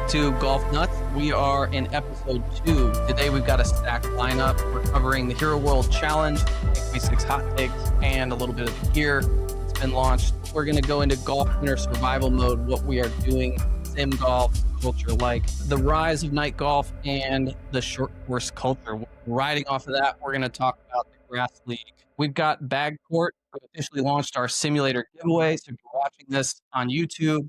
back to Golf Nuts. We are in episode 2. Today we've got a stacked lineup. We're covering the Hero World Challenge, 26 hot takes, and a little bit of the gear that's been launched. We're going to go into golf winter survival mode, what we are doing, sim golf, culture like the rise of night golf, and the short course culture. Riding off of that, we're going to talk about the Grass League. We've got Bag Court. We officially launched our simulator giveaway. So if you're watching this on YouTube,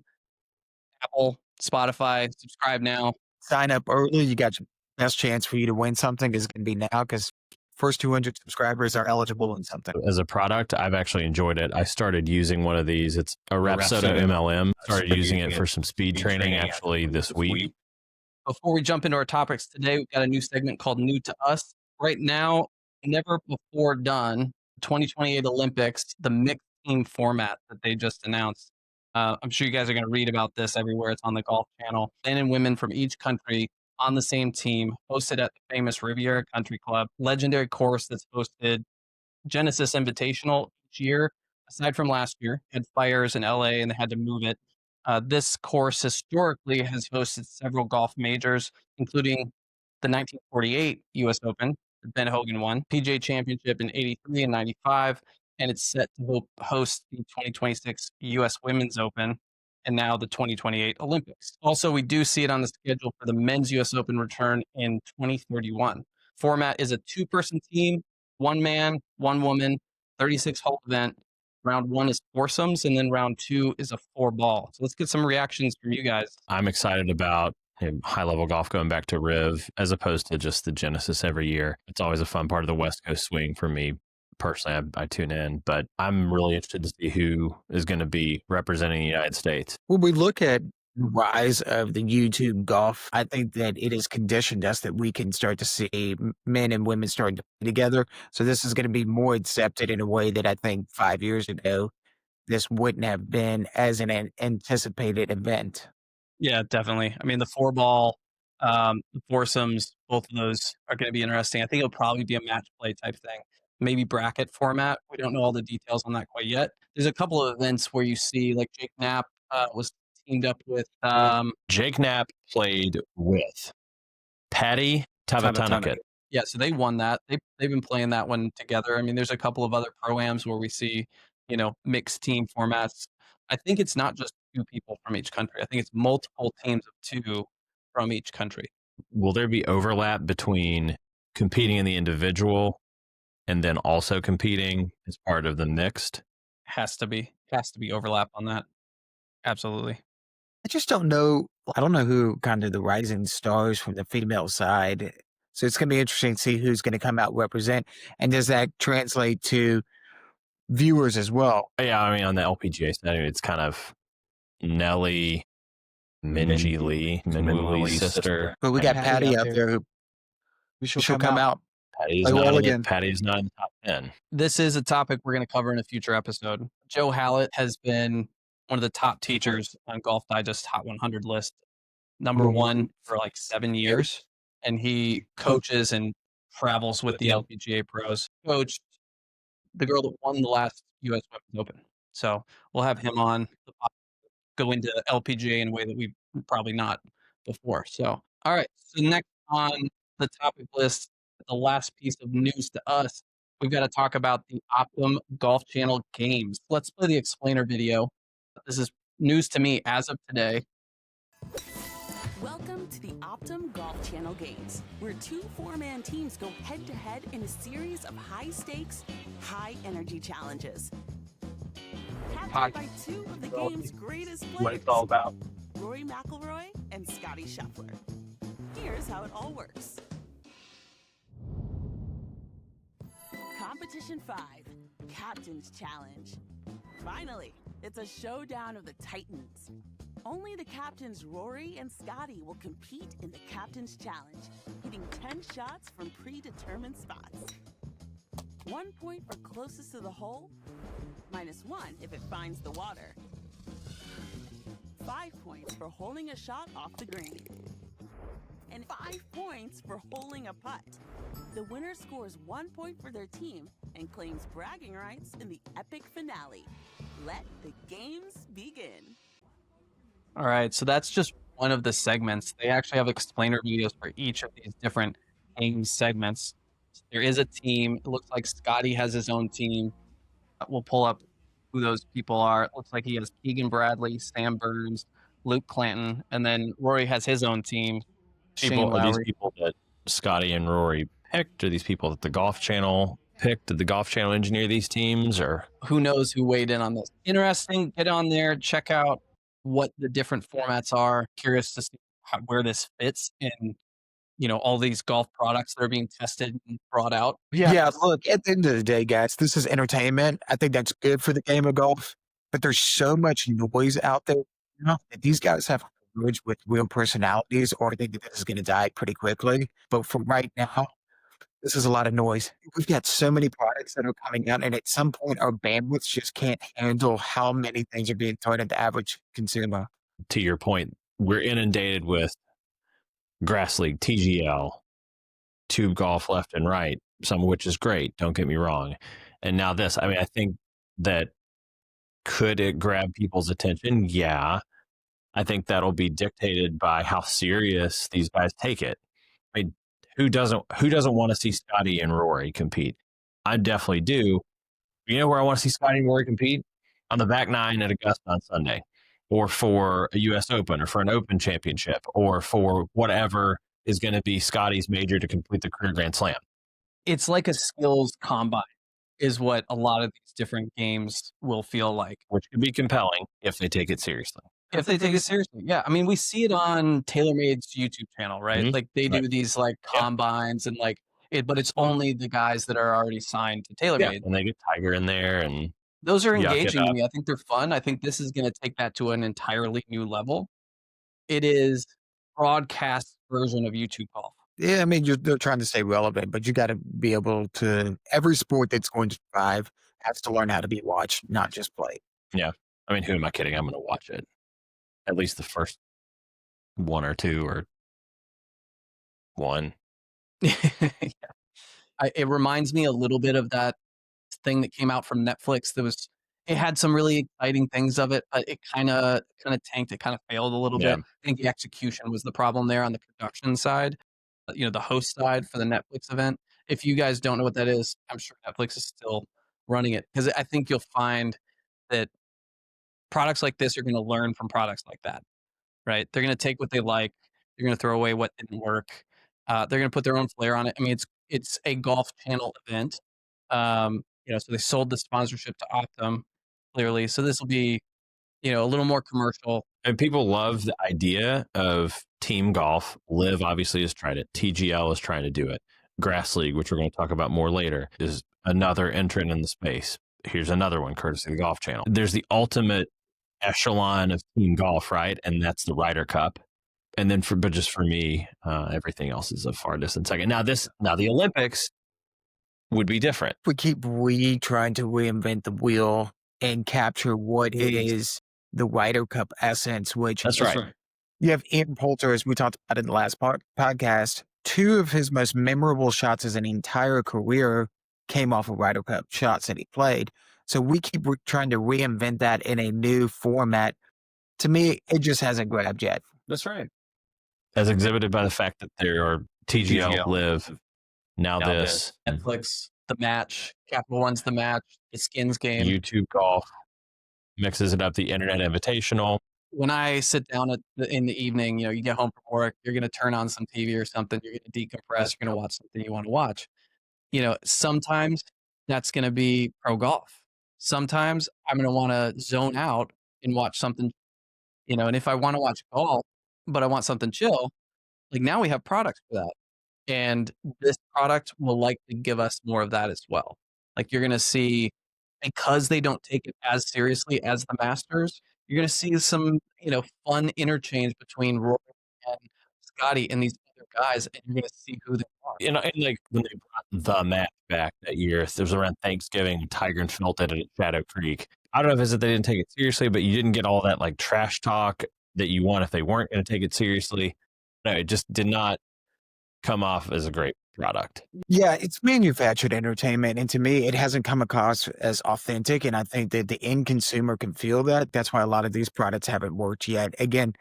Apple, Spotify, subscribe now. Sign up early. You got your best chance for you to win something is going to be now because first 200 subscribers are eligible in something. As a product, I've actually enjoyed it. I started using one of these. It's a Rapsodo MLM. Started using it for some speed training actually this week. Before we jump into our topics today, we've got a new segment called New to Us. Right now, never before done, 2028 Olympics, the mixed team format that they just announced. I'm sure you guys are going to read about this everywhere. It's on the Golf Channel. Men and women from each country on the same team, hosted at the famous Riviera Country Club. Legendary course that's hosted Genesis Invitational each year, aside from last year. Had fires in LA and they had to move it. This course historically has hosted several golf majors, including the 1948 U.S. Open, that Ben Hogan won, PGA Championship in 83 and 95, and it's set to host the 2026 U.S. Women's Open and now the 2028 Olympics. Also, we do see it on the schedule for the Men's U.S. Open return in 2031. Format is a two-person team, one man, one woman, 36-hole event. Round 1 is foursomes, and then round 2 is a 4-ball. So let's get some reactions from you guys. I'm excited about high-level golf going back to Riv as opposed to just the Genesis every year. It's always a fun part of the West Coast swing for me. Personally, I tune in, but I'm really interested to see who is going to be representing the United States. When we look at the rise of the YouTube golf, I think that it has conditioned us that we can start to see men and women starting to play together. So this is going to be more accepted in a way that I think 5 years ago, this wouldn't have been as an anticipated event. Yeah, definitely. I mean, the 4-ball, the foursomes, both of those are going to be interesting. I think it'll probably be a match play type thing. Maybe bracket format. We don't know all the details on that quite yet. There's a couple of events where you see like Jake Knapp was teamed up with... Jake Knapp played with Patty Tavatanakit. Yeah, so they won that. They've been playing that one together. I mean, there's a couple of other pro-ams where we see, mixed team formats. I think it's not just 2 people from each country. I think it's multiple teams of 2 from each country. Will there be overlap between competing in the individual and then also competing as part of the mixed? Has to be overlap on that. Absolutely. I just don't know. I don't know who kind of the rising stars from the female side. So it's going to be interesting to see who's going to come out represent. And does that translate to viewers as well? Yeah, I mean, on the LPGA side, it's kind of Nelly, Minjee Lee, Lee's sister. But we got Patty out there who she'll come out. Patty's not in the top 10. This is a topic we're going to cover in a future episode. Joe Hallett has been one of the top teachers on Golf Digest Hot 100 list, number 1 for like 7 years. And he coaches and travels with the LPGA pros. Coached the girl that won the last U.S. Women's Open. So we'll have him on, go into LPGA in a way that we've probably not before. So, all right. So next on the topic list, the last piece of news to us, we've got to talk about the Optum Golf Channel games. Let's play the explainer video. This is news to me as of today. Welcome to the Optum Golf Channel games, where 2 4-man teams go head-to-head in a series of high-stakes, high-energy challenges. Captured by 2 of the game's greatest players, What it's all about. Rory McIlroy and Scottie Scheffler. Here's how it all works. Competition 5, Captain's Challenge. Finally, it's a showdown of the Titans. Only the captains Rory and Scottie will compete in the Captain's Challenge, hitting 10 shots from predetermined spots. 1 point for closest to the hole, -1 if it finds the water. 5 points for holding a shot off the green. And 5 points for holding a putt. The winner scores 1 point for their team and claims bragging rights in the epic finale. Let the games begin. All right, so that's just one of the segments. They actually have explainer videos for each of these different game segments. There is a team. It looks like Scotty has his own team. We'll pull up who those people are. It looks like he has Keegan Bradley, Sam Burns, Luke Clanton, and then Rory has his own team. Shane Are these Lowry. people that Scotty and Rory picked? Are these people that the Golf Channel picked? Did the Golf Channel engineer these teams, or Who knows who weighed in on this? Interesting. Get on there, check out what the different formats are. Curious to see where this fits in, all these golf products that are being tested and brought out. Yeah, look, at the end of the day, guys, this is entertainment. I think that's good for the game of golf, but there's so much noise out there that these guys have coverage with real personalities, or I think that this is going to die pretty quickly. But for right now, this is a lot of noise. We've got so many products that are coming out, and at some point, our bandwidth just can't handle how many things are being thrown at the average consumer. to your point, we're inundated with Grass League, TGL, Tube Golf left and right, some of which is great, don't get me wrong. And now this, I mean, I think that could it grab people's attention? Yeah. I think that'll be dictated by how serious these guys take it. I mean, who doesn't want to see Scotty and Rory compete? I definitely do. You know where I want to see Scotty and Rory compete? On the back nine at Augusta on Sunday, or for a U.S. Open, or for an Open Championship, or for whatever is going to be Scotty's major to complete the career Grand Slam. It's like a skills combine is what a lot of these different games will feel like. Which could be compelling if they take it seriously. If they take it seriously. Yeah. I mean, we see it on TaylorMade's YouTube channel, right? Mhm. Like they do these like combines and like but it's only the guys that are already signed to TaylorMade. And they get Tiger in there, and Those are yuck it engaging to up. me. I think they're fun. I think this is going to take that to an entirely new level. It is broadcast version of YouTube golf. Yeah, I mean, they're trying to stay relevant, but you got to be able to. Every sport that's going to survive has to learn how to be watched, not just played. Yeah. I mean, who am I kidding? I'm going to watch it. At least the first one or two, or one. Yeah. It reminds me a little bit of that thing that came out from Netflix. It had some really exciting things of it, but it kind of tanked. It kind of failed a little Yeah. bit. I think the execution was the problem there on the production side, the host side for the Netflix event. If you guys don't know what that is, I'm sure Netflix is still running it, because I think you'll find that products like this are going to learn from products like that, right? They're going to take what they like. They're going to throw away what didn't work. They're going to put their own flair on it. I mean, it's a Golf Channel event. So they sold the sponsorship to Optum, clearly. So this will be, a little more commercial. And people love the idea of team golf. Live obviously has tried it. TGL is trying to do it. Grass League, which we're going to talk about more later, is another entrant in the space. Here's another one, courtesy of the Golf Channel. There's the ultimate echelon of team golf, right? And that's the Ryder Cup. And then but just for me, everything else is a far distant second. Now the Olympics would be different. We keep trying to reinvent the wheel and capture what is the Ryder Cup essence, which That's right. You have Ian Poulter, as we talked about in the last podcast. Two of his most memorable shots as an entire career came off of Ryder Cup shots that he played. So we keep trying to reinvent that in a new format. To me, it just hasn't grabbed yet. That's right. As exhibited by the fact that there are TGL, Live, now this, Netflix, the match, Capital One's the match, the Skins game. YouTube golf mixes it up, the Internet Invitational. When I sit down in the evening, you get home from work, you're going to turn on some TV or something, you're going to decompress, you're going to watch something you want to watch. Sometimes that's going to be pro golf. Sometimes I'm going to want to zone out and watch something, and if I want to watch golf, but I want something chill, like now we have products for that. And this product will likely give us more of that as well. Like you're going to see, because they don't take it as seriously as the Masters, you're going to see some, fun interchange between Rory and Scotty and these other guys, and you're going to see who they are. And like when they brought the match back that year, it was around Thanksgiving, Tiger and Phil did it at Shadow Creek. I don't know if it's that they didn't take it seriously, but you didn't get all that like trash talk that you want if they weren't going to take it seriously. No, it just did not come off as a great product. Yeah, it's manufactured entertainment, and to me, it hasn't come across as authentic, and I think that the end consumer can feel that. That's why a lot of these products haven't worked yet. Again,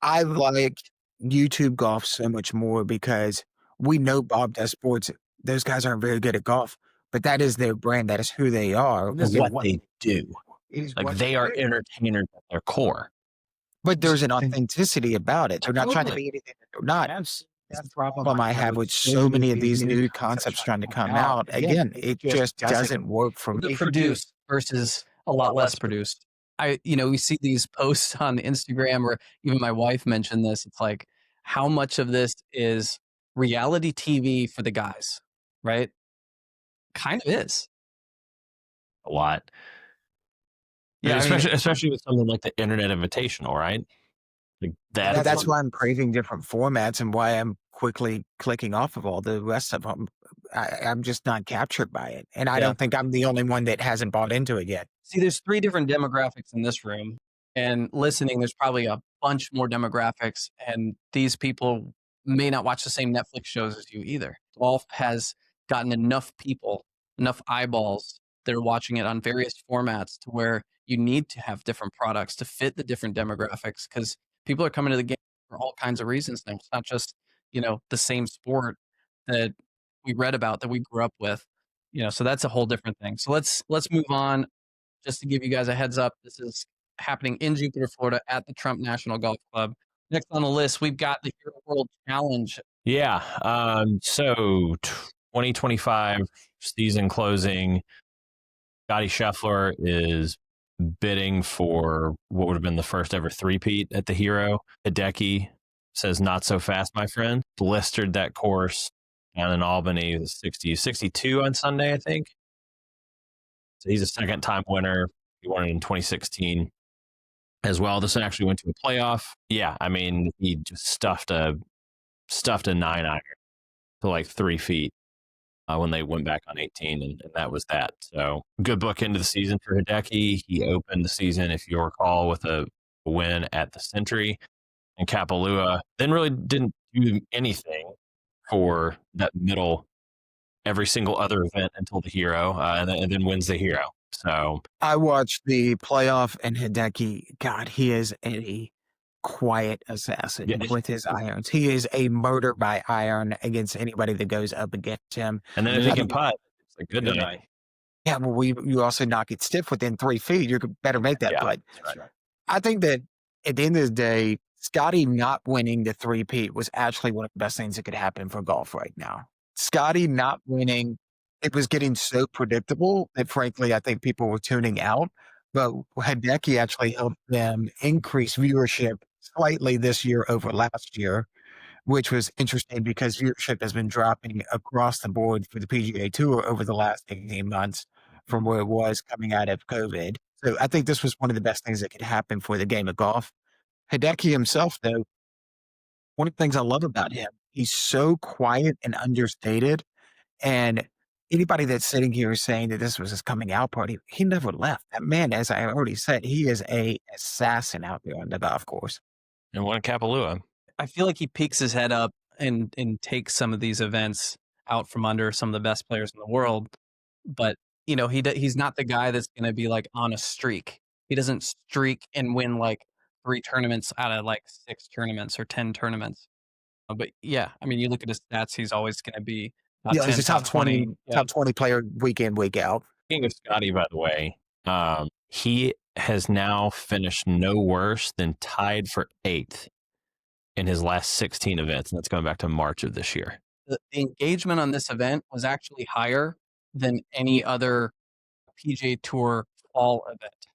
I like YouTube golf so much more because we know Bob does sports. Those guys aren't very good at golf, but that is their brand. That is who they are. This is what they do. It is Like what they are do. entertainers at their core. But there's an authenticity about it. They're not trying to Totally. be anything that they're not. That's That's the problem I have with so many of these new concepts trying to come out. Again, it just doesn't work for The me. produced versus a lot less produced. We see these posts on Instagram, or even my wife mentioned this. It's like, how much of this is reality TV for the guys, right? Kind of is. a lot. Yeah, I mean, especially with something like the Internet Invitational, right? Like That's why I'm craving different formats and why I'm quickly clicking off of all the rest of them. I'm just not captured by it. And I Yeah. don't think I'm the only one that hasn't bought into it yet. See, there's 3 different demographics in this room, and listening, there's probably a bunch more demographics, and these people may not watch the same Netflix shows as you either. Golf has gotten enough people, enough eyeballs that are watching it on various formats to where you need to have different products to fit the different demographics, because people are coming to the game for all kinds of reasons now. It's not just, the same sport that we read about, that we grew up with. So that's a whole different thing. So let's move on. Just to give you guys a heads up, this is happening in Jupiter, Florida at the Trump National Golf Club. Next on the list, we've got the Hero World Challenge. Yeah. So 2025 season closing. Scotty Scheffler is bidding for what would have been the first ever three-peat at the Hero. Hideki says, not so fast, my friend. Blistered that course down in Albany, 62 on Sunday, I think. So he's a second-time winner. He won it in 2016 as well. This one actually went to a playoff. Yeah, I mean, he just stuffed a 9-iron to like 3 feet when they went back on 18, and that was that. So good book into the season for Hideki. He opened the season, if you recall, with a win at the Century, and Kapalua then really didn't do anything for that middle every single other event until the Hero, and then wins the Hero. So I watched the playoff, and Hideki, God, he is a quiet assassin with his irons. He is a murder by iron against anybody that goes up against him. And then if he can putt, it's like good night. Yeah, well, you also knock it stiff within 3 feet. You better make that putt. Right. I think that at the end of the day, Scotty not winning the three-peat was actually one of the best things that could happen for golf right now. Scotty not winning, it was getting so predictable that, frankly, I think people were tuning out. But Hideki actually helped them increase viewership slightly this year over last year, which was interesting because viewership has been dropping across the board for the PGA Tour over the last 18 months from where it was coming out of COVID. So I think this was one of the best things that could happen for the game of golf. Hideki himself, though, one of the things I love about him, he's so quiet and understated. And anybody that's sitting here saying that this was his coming out party, he never left. That man, as I already said, he is a assassin out there on the golf course. And won Kapalua. I feel like he peeks his head up and takes some of these events out from under some of the best players in the world. But, he's not the guy that's going to be like on a streak. He doesn't streak and win like 3 tournaments out of like 6 tournaments or 10 tournaments. But yeah, I mean, you look at his stats, he's always going to be he's a top 20 player week in, week out. Speaking of Scotty, by the way, he has now finished no worse than tied for 8th in his last 16 events, and that's going back to March of this year. The engagement on this event was actually higher than any other PGA Tour fall event.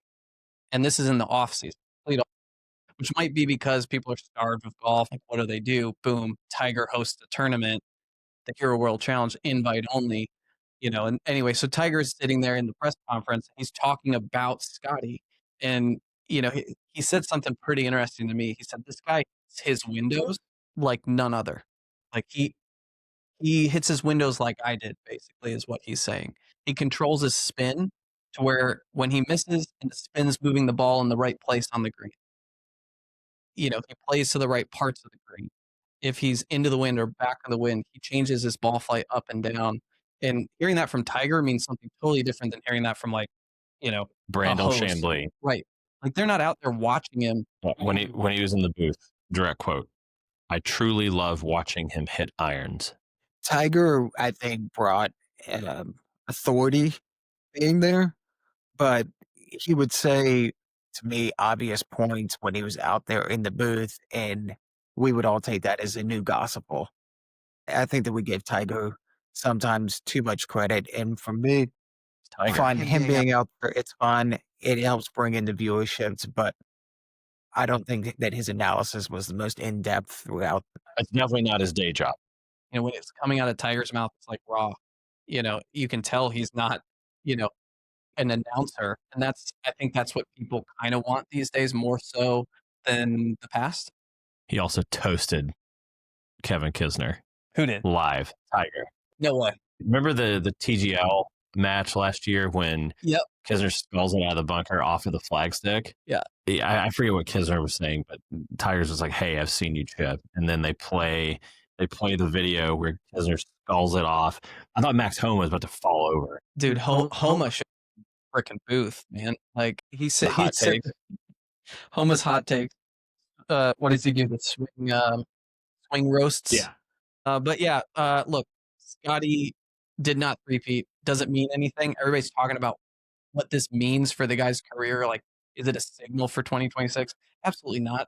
And this is in the off season, which might be because people are starved of golf. Like, what do? Boom, Tiger hosts a tournament, the Hero World Challenge, invite only, and anyway, so Tiger's sitting there in the press conference. He's talking about Scotty, and, he said something pretty interesting to me. He said, this guy hits his windows like none other. Like he hits his windows like I did, basically, is what he's saying. He controls his spin to where when he misses and the spin's moving the ball in the right place on the green, he plays to the right parts of the green. If he's into the wind or back of the wind, he changes his ball flight up and down. And hearing that from Tiger means something totally different than hearing that from Brandel Chambly. Right. Like they're not out there watching him. When he was in the booth Direct quote. I truly love watching him hit irons. Tiger, I think, brought authority being there, but he would say to me obvious points when he was out there in the booth, and we would all take that as a new gospel. I think that we give Tiger sometimes too much credit, and for me, I Tiger. find him being out there, it's fun. It helps bring in the viewerships, but I don't think that his analysis was the most in depth throughout. It's definitely not his day job. You know, when it's coming out of Tiger's mouth, it's like raw. You know, you can tell he's not, you know, an announcer, and I think that's what people kind of want these days more so than the past. He also toasted Kevin Kisner Who did? live. Tiger. No way. Remember the TGL match last year when Yep. Kisner skulls it out of the bunker off of the flagstick? Yeah. I forget what Kisner was saying, but Tigers was like, "Hey, I've seen you chip," and then they play the video where Kisner skulls it off. I thought Max Homa was about to fall over. Dude, Homa should freaking booth, man. Like he said, The hot take. Homa's hot take. What does he do? The swing roasts. Yeah. But yeah, look, Scotty did not repeat. Doesn't mean anything. Everybody's talking about what this means for the guy's career. Like, is it a signal for 2026? Absolutely not.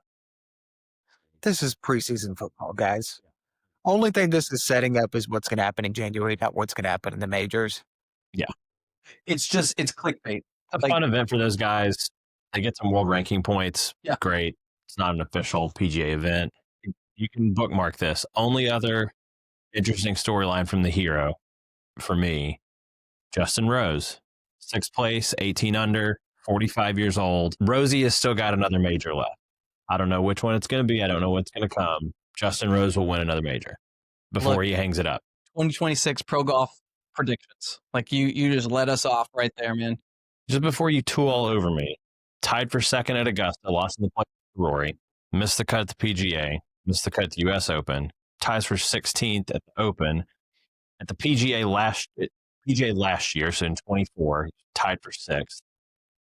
This is preseason football, guys. Only thing this is setting up is what's going to happen in January, not what's going to happen in the majors. It's clickbait. It's a fun event for those guys. They get some world ranking points. Yeah. Great. It's not an official PGA event. You can bookmark this. Only other interesting storyline from the hero for me, Justin Rose. 6th place, 18 under, 45 years old. Rosie has still got another major left. I don't know which one it's going to be. I don't know what's going to come. Justin Rose will win another major before he hangs it up. 2026 pro golf predictions. Like you just let us off right there, man. Just before you tool all over me, tied for second at Augusta, lost in the play to Rory, missed the cut at the PGA, missed the cut at the U.S. Open, ties for 16th at the Open. At the PGA last year, so in 24, tied for 6th.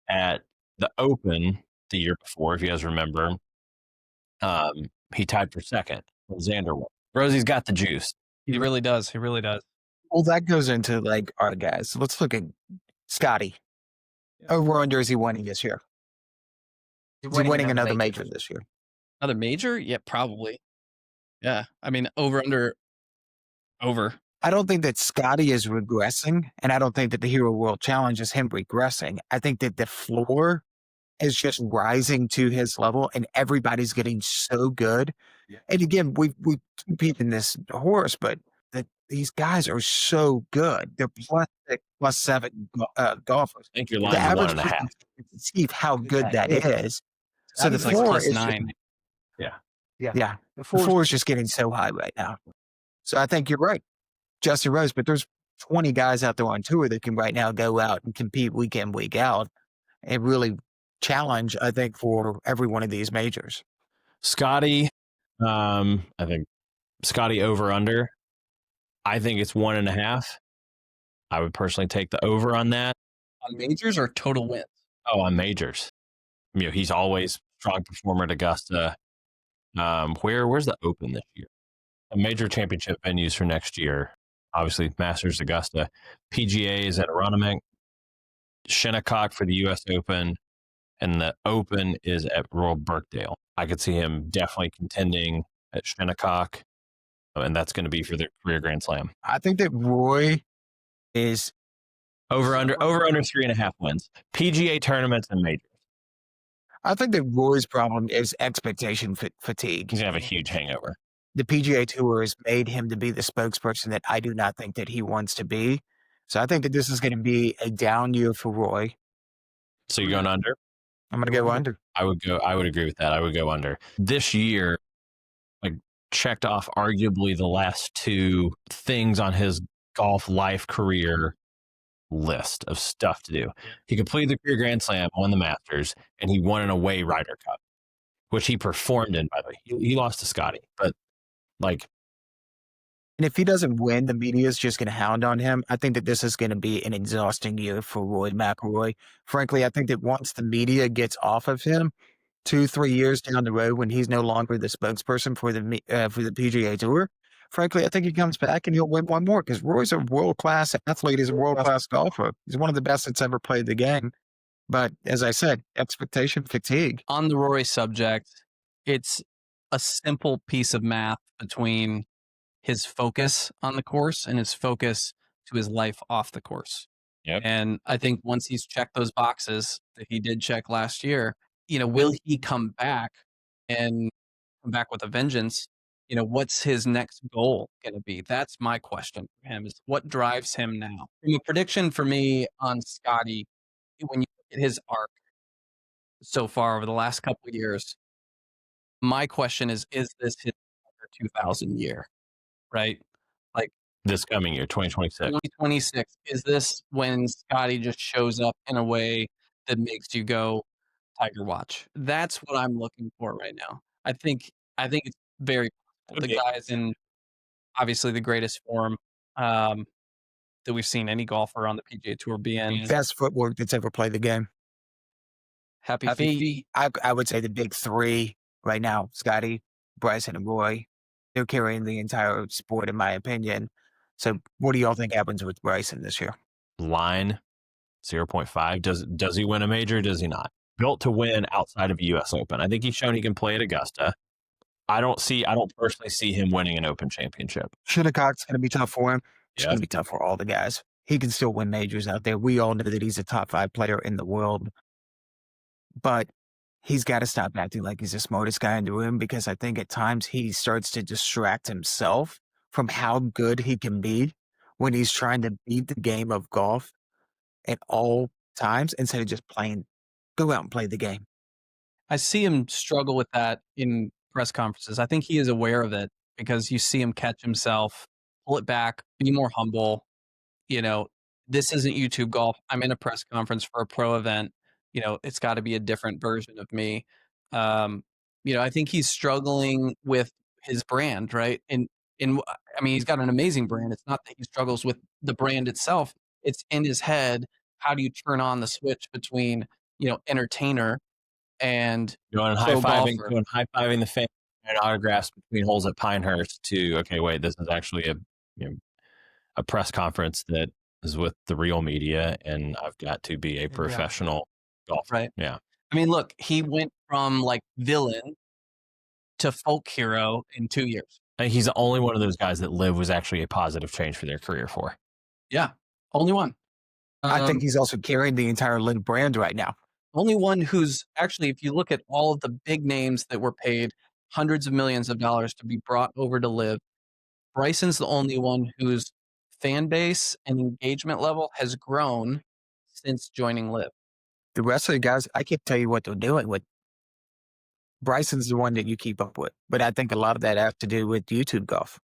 At the Open the year before, if you guys remember, he tied for 2nd when Xander won. Rosie's got the juice. He really does. He really does. Well, that goes into like our guys. Let's look at Scotty. Over under, is he winning this year? Is he winning another major this year? Another major? Yeah, probably. Yeah. I mean, over. I don't think that Scotty is regressing, and I don't think that the Hero World Challenge is him regressing. I think that the floor is just rising to his level, and everybody's getting so good. Yeah. And again, we keep in this horse, but these guys are so good. They're +6, +7 golfers. I think your The line's average 1.5. person can perceive how good that is. So the Like floor is +9. yeah. The floor is just getting so high right now. So I think you're right, Justin Rose. But there's 20 guys out there on tour that can right now go out and compete week in, week out, and really challenge, I think, for every one of these majors. Scotty, I think Scotty over under. I think it's 1.5. I would personally take the over on that. On majors or total wins? Oh, on majors. You know, he's always strong performer at Augusta. Where's the Open this year? A major championship venues for next year. Obviously, Masters, Augusta. PGA is at Aronimink. Shinnecock for the U.S. Open. And the Open is at Royal Birkdale. I could see him definitely contending at Shinnecock, and that's going to be for the career Grand Slam. I think that Roy is over under 3.5 wins. PGA tournaments and majors. I think that Roy's problem is expectation fatigue. He's going to have a huge hangover. The PGA Tour has made him to be the spokesperson that I do not think that he wants to be. So I think that this is going to be a down year for Roy. So you're going under? I'm going to go under. I would agree with that. I would go under. This year, like, checked off arguably the last 2 things on his golf life career list of stuff to do. He completed the career Grand Slam, won the Masters, and he won an away Ryder Cup, which he performed in, by the way. He lost to Scotty, but like. And if he doesn't win, the media is just going to hound on him. I think that this is going to be an exhausting year for Roy McIlroy. Frankly, I think that once the media gets off of him, 2-3 years down the road when he's no longer the spokesperson for the PGA Tour, frankly, I think he comes back and he'll win one more because Roy's a world-class athlete. He's a world-class golfer. He's one of the best that's ever played the game. But as I said, expectation fatigue. On the Rory subject, it's a simple piece of math between his focus on the course and his focus to his life off the course. Yep. And I think once he's checked those boxes that he did check last year, will he come back and come back with a vengeance? What's his next goal going to be? That's my question for him, is what drives him now? And a prediction for me on Scotty, when you look at his arc so far over the last couple of years, my question is this his 2000 year, right? Like This coming year, 2026. 2026, is this when Scotty just shows up in a way that makes you go, Tiger watch? That's what I'm looking for right now. I think it's very possible. The Okay. guy's in obviously the greatest form that we've seen any golfer on the PGA Tour be in. Best footwork that's ever played the game. Happy feet. I would say the big three right now, Scotty, Bryson, and Roy. They're carrying the entire sport, in my opinion. So what do y'all think happens with Bryson this year? Line 0.5. Does he win a major? Does he not? Built to win outside of a U.S. Open. I think he's shown he can play at Augusta. I don't personally see him winning an Open championship. Shinnecock's going to be tough for him. It's Yeah. going to be tough for all the guys. He can still win majors out there. We all know that he's a top 5 player in the world. But he's got to stop acting like he's the smartest guy in the room, because I think at times he starts to distract himself from how good he can be when he's trying to beat the game of golf at all times instead of just playing. Go out and play the game. I see him struggle with that in press conferences. I think he is aware of it because you see him catch himself, pull it back, be more humble. This isn't YouTube golf. I'm in a press conference for a pro event. It's got to be a different version of me. I think he's struggling with his brand, right? And he's got an amazing brand. It's not that he struggles with the brand itself. It's in his head. How do you turn on the switch between, entertainer and Going pro high-fiving, golfer? the fans and autographs between holes at Pinehurst to, okay, wait, this is actually a press conference that is with the real media, and I've got to be a professional golfer. Right. Yeah. Look, he went from like villain to folk hero in 2 years. I think he's the only one of those guys that LIV was actually a positive change for their career for. Yeah. Only one. I think he's also carrying the entire LIV brand right now. Only one who's actually, if you look at all of the big names that were paid hundreds of millions of dollars to be brought over to LIV, Bryson's the only one whose fan base and engagement level has grown since joining LIV. The rest of the guys, I can't tell you what they're doing with. Bryson's the one that you keep up with, but I think a lot of that has to do with YouTube golf.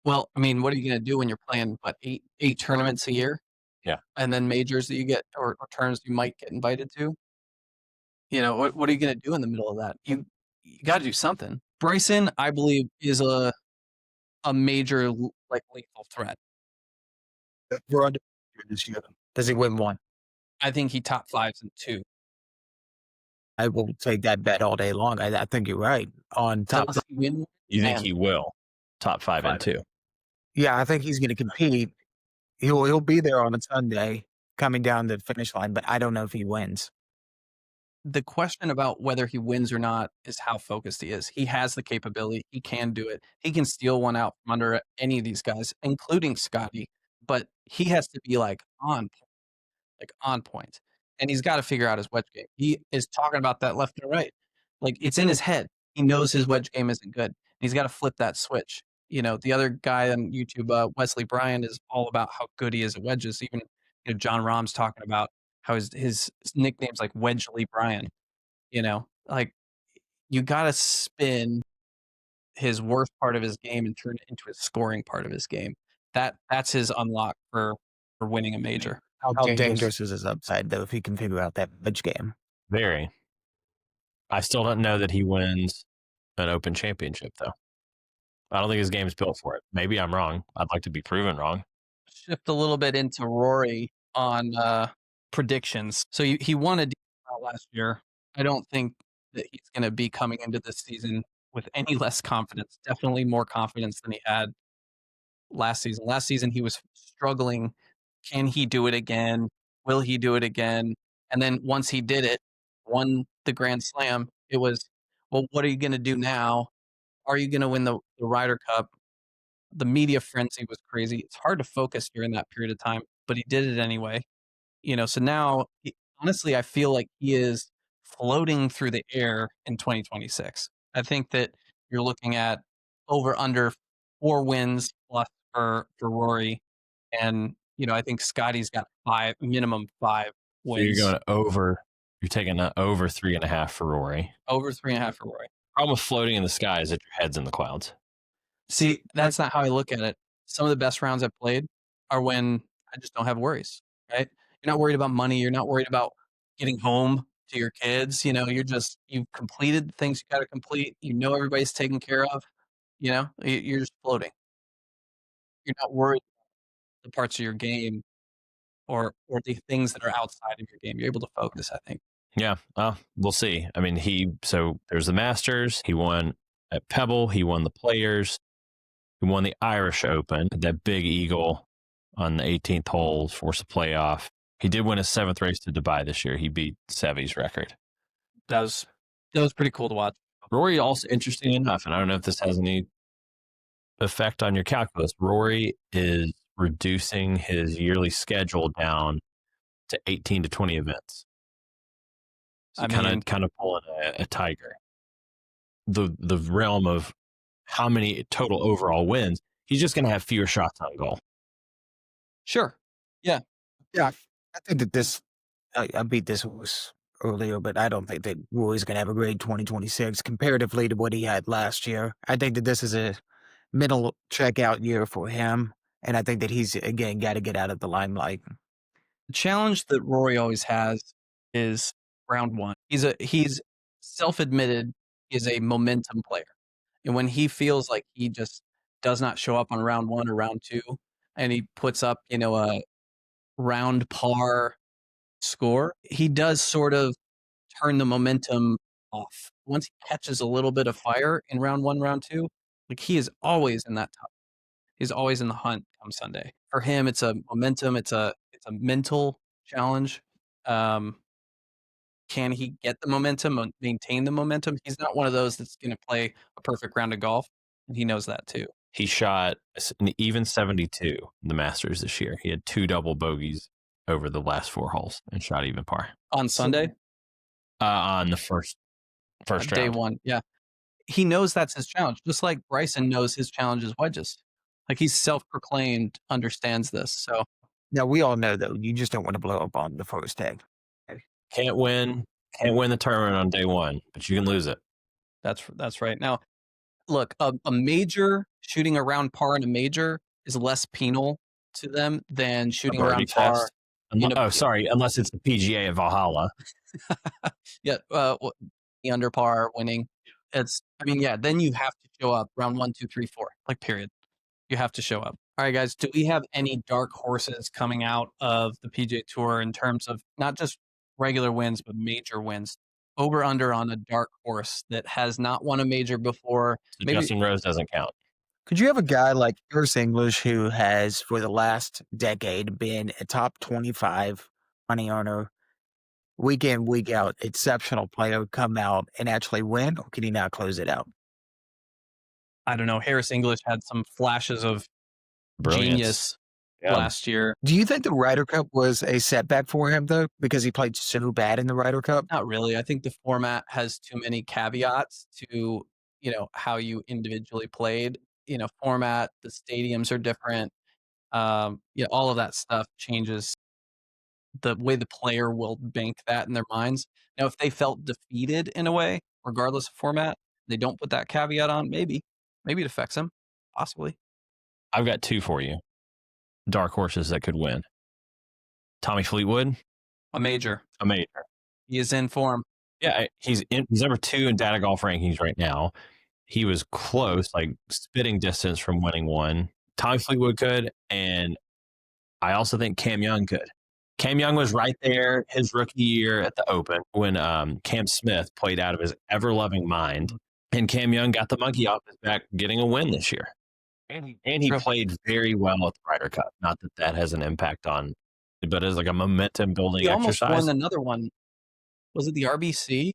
Well, what are you going to do when you're playing, eight tournaments a year? Yeah. And then majors that you get, or tournaments you might get invited to? What are you going to do in the middle of that? You got to do something. Bryson, I believe, is a major, lethal threat. We're under this year. Does he win one? I think he top fives in 2. I will take that bet all day long. I think you're right. On top. Does he win? You think Man. he will? Top 5 and 2. Yeah, I think he's going to compete. He'll be there on a Sunday coming down the finish line, but I don't know if he wins. The question about whether he wins or not is how focused he is. He has the capability. He can do it. He can steal one out from under any of these guys, including Scotty, but he has to be on point. And he's got to figure out his wedge game. He is talking about that left and right. It's in his head. He knows his wedge game isn't good. And he's got to flip that switch. The other guy on YouTube, Wesley Bryan, is all about how good he is at wedges. Even John Rahm's talking about how his nickname's like Wedgeley Bryan. You got to spin his worst part of his game and turn it into his scoring part of his game. That's his unlock for winning a major. How dangerous is his upside, though, if he can figure out that wedge game? Very. I still don't know that he wins an Open championship, though. I don't think his game's built for it. Maybe I'm wrong. I'd like to be proven wrong. Shift a little bit into Rory on predictions. So he won a DP last year. I don't think that he's going to be coming into this season with any less confidence. Definitely more confidence than he had last season. Last season, he was struggling. Can he do it again? Will he do it again? And then once he did it, won the Grand Slam, it was, well, what are you going to do now? Are you going to win the Ryder Cup? The media frenzy was crazy. It's hard to focus during that period of time, but he did it anyway. So now, honestly, I feel like he is floating through the air in 2026. I think that you're looking at over under 4 wins plus for Rory, and I think Scotty's got minimum 5 So you're wins. going over. You're taking over 3.5 for Rory. Over 3.5 for Rory. Problem with floating in the sky is that your head's in the clouds. See, that's not how I look at it. Some of the best rounds I've played are when I just don't have worries, right? You're not worried about money. You're not worried about getting home to your kids. You've completed the things you got to complete. Everybody's taken care of. You're just floating. You're not worried about the parts of your game or the things that are outside of your game. You're able to focus, I think. Yeah, we'll see. I mean, so there's the Masters. He won at Pebble. He won the Players. He won the Irish Open, that big eagle on the 18th hole, forced a playoff. He did win his 7th race to Dubai this year. He beat Seve's record. That was pretty cool to watch. Rory, also interesting enough, and I don't know if this has any effect on your calculus, Rory is reducing his yearly schedule down to 18 to 20 events. So kind of pulling a Tiger. The realm of how many total overall wins, he's just going to have fewer shots on goal. Sure. Yeah. Yeah. I think that this, I beat this horse earlier, but I don't think that Roy's going to have a great 2026 comparatively to what he had last year. I think that this is a middle checkout year for him. And I think that he's, again, got to get out of the limelight. The challenge that Rory always has is round one. He's self-admitted is a momentum player. And when he feels like he just does not show up on round one or round two, and he puts up, a round par score, he does sort of turn the momentum off. Once he catches a little bit of fire in round one, round two, like he is always in that top. He's always in the hunt come Sunday. For him, it's a momentum. It's a mental challenge. Can he get the momentum and maintain the momentum? He's not one of those that's going to play a perfect round of golf, and he knows that too. He shot an even 72 in the Masters this year. He had 2 double bogeys over the last 4 holes and shot even par. On Sunday? On the first round. Day one, yeah. He knows that's his challenge, just like Bryson knows his challenge is wedges. Like he's self-proclaimed, understands this. So now we all know though, you just don't want to blow up on the first tag. Can't win the tournament on day one, but you can lose it. That's right. Now, look, a major shooting around par in a major is less penal to them than shooting around par. Unless it's the PGA of Valhalla. Yeah, the under par winning. Then you have to show up round 1, 2, 3, 4, like period. You have to show up. All right, guys, do we have any dark horses coming out of the PGA Tour in terms of not just regular wins, but major wins? Over under on a dark horse that has not won a major before. So Justin Rose doesn't count. Could you have a guy like Harris English who has, for the last decade, been a top 25 money earner, week in, week out, exceptional player, come out and actually win, or can he not close it out? I don't know. Harris English had some flashes of Brilliance. Genius last year. Do you think the Ryder Cup was a setback for him, though, because he played so bad in the Ryder Cup? Not really. I think the format has too many caveats to, how you individually played. Format, the stadiums are different. All of that stuff changes the way the player will bank that in their minds. Now, if they felt defeated in a way, regardless of format, they don't put that caveat on, maybe it affects them, possibly. I've got 2 for you. Dark horses that could win. Tommy Fleetwood. A major. He is in form. Yeah, he's number 2 in data golf rankings right now. He was close, like spitting distance from winning one. Tommy Fleetwood could, and I also think Cam Young could. Cam Young was right there his rookie year at the Open when Cam Smith played out of his ever-loving mind. And Cam Young got the monkey off his back getting a win this year. And he played very well at the Ryder Cup. Not that that has an impact on, but as like a momentum building He almost exercise. won another one. Was it the RBC? I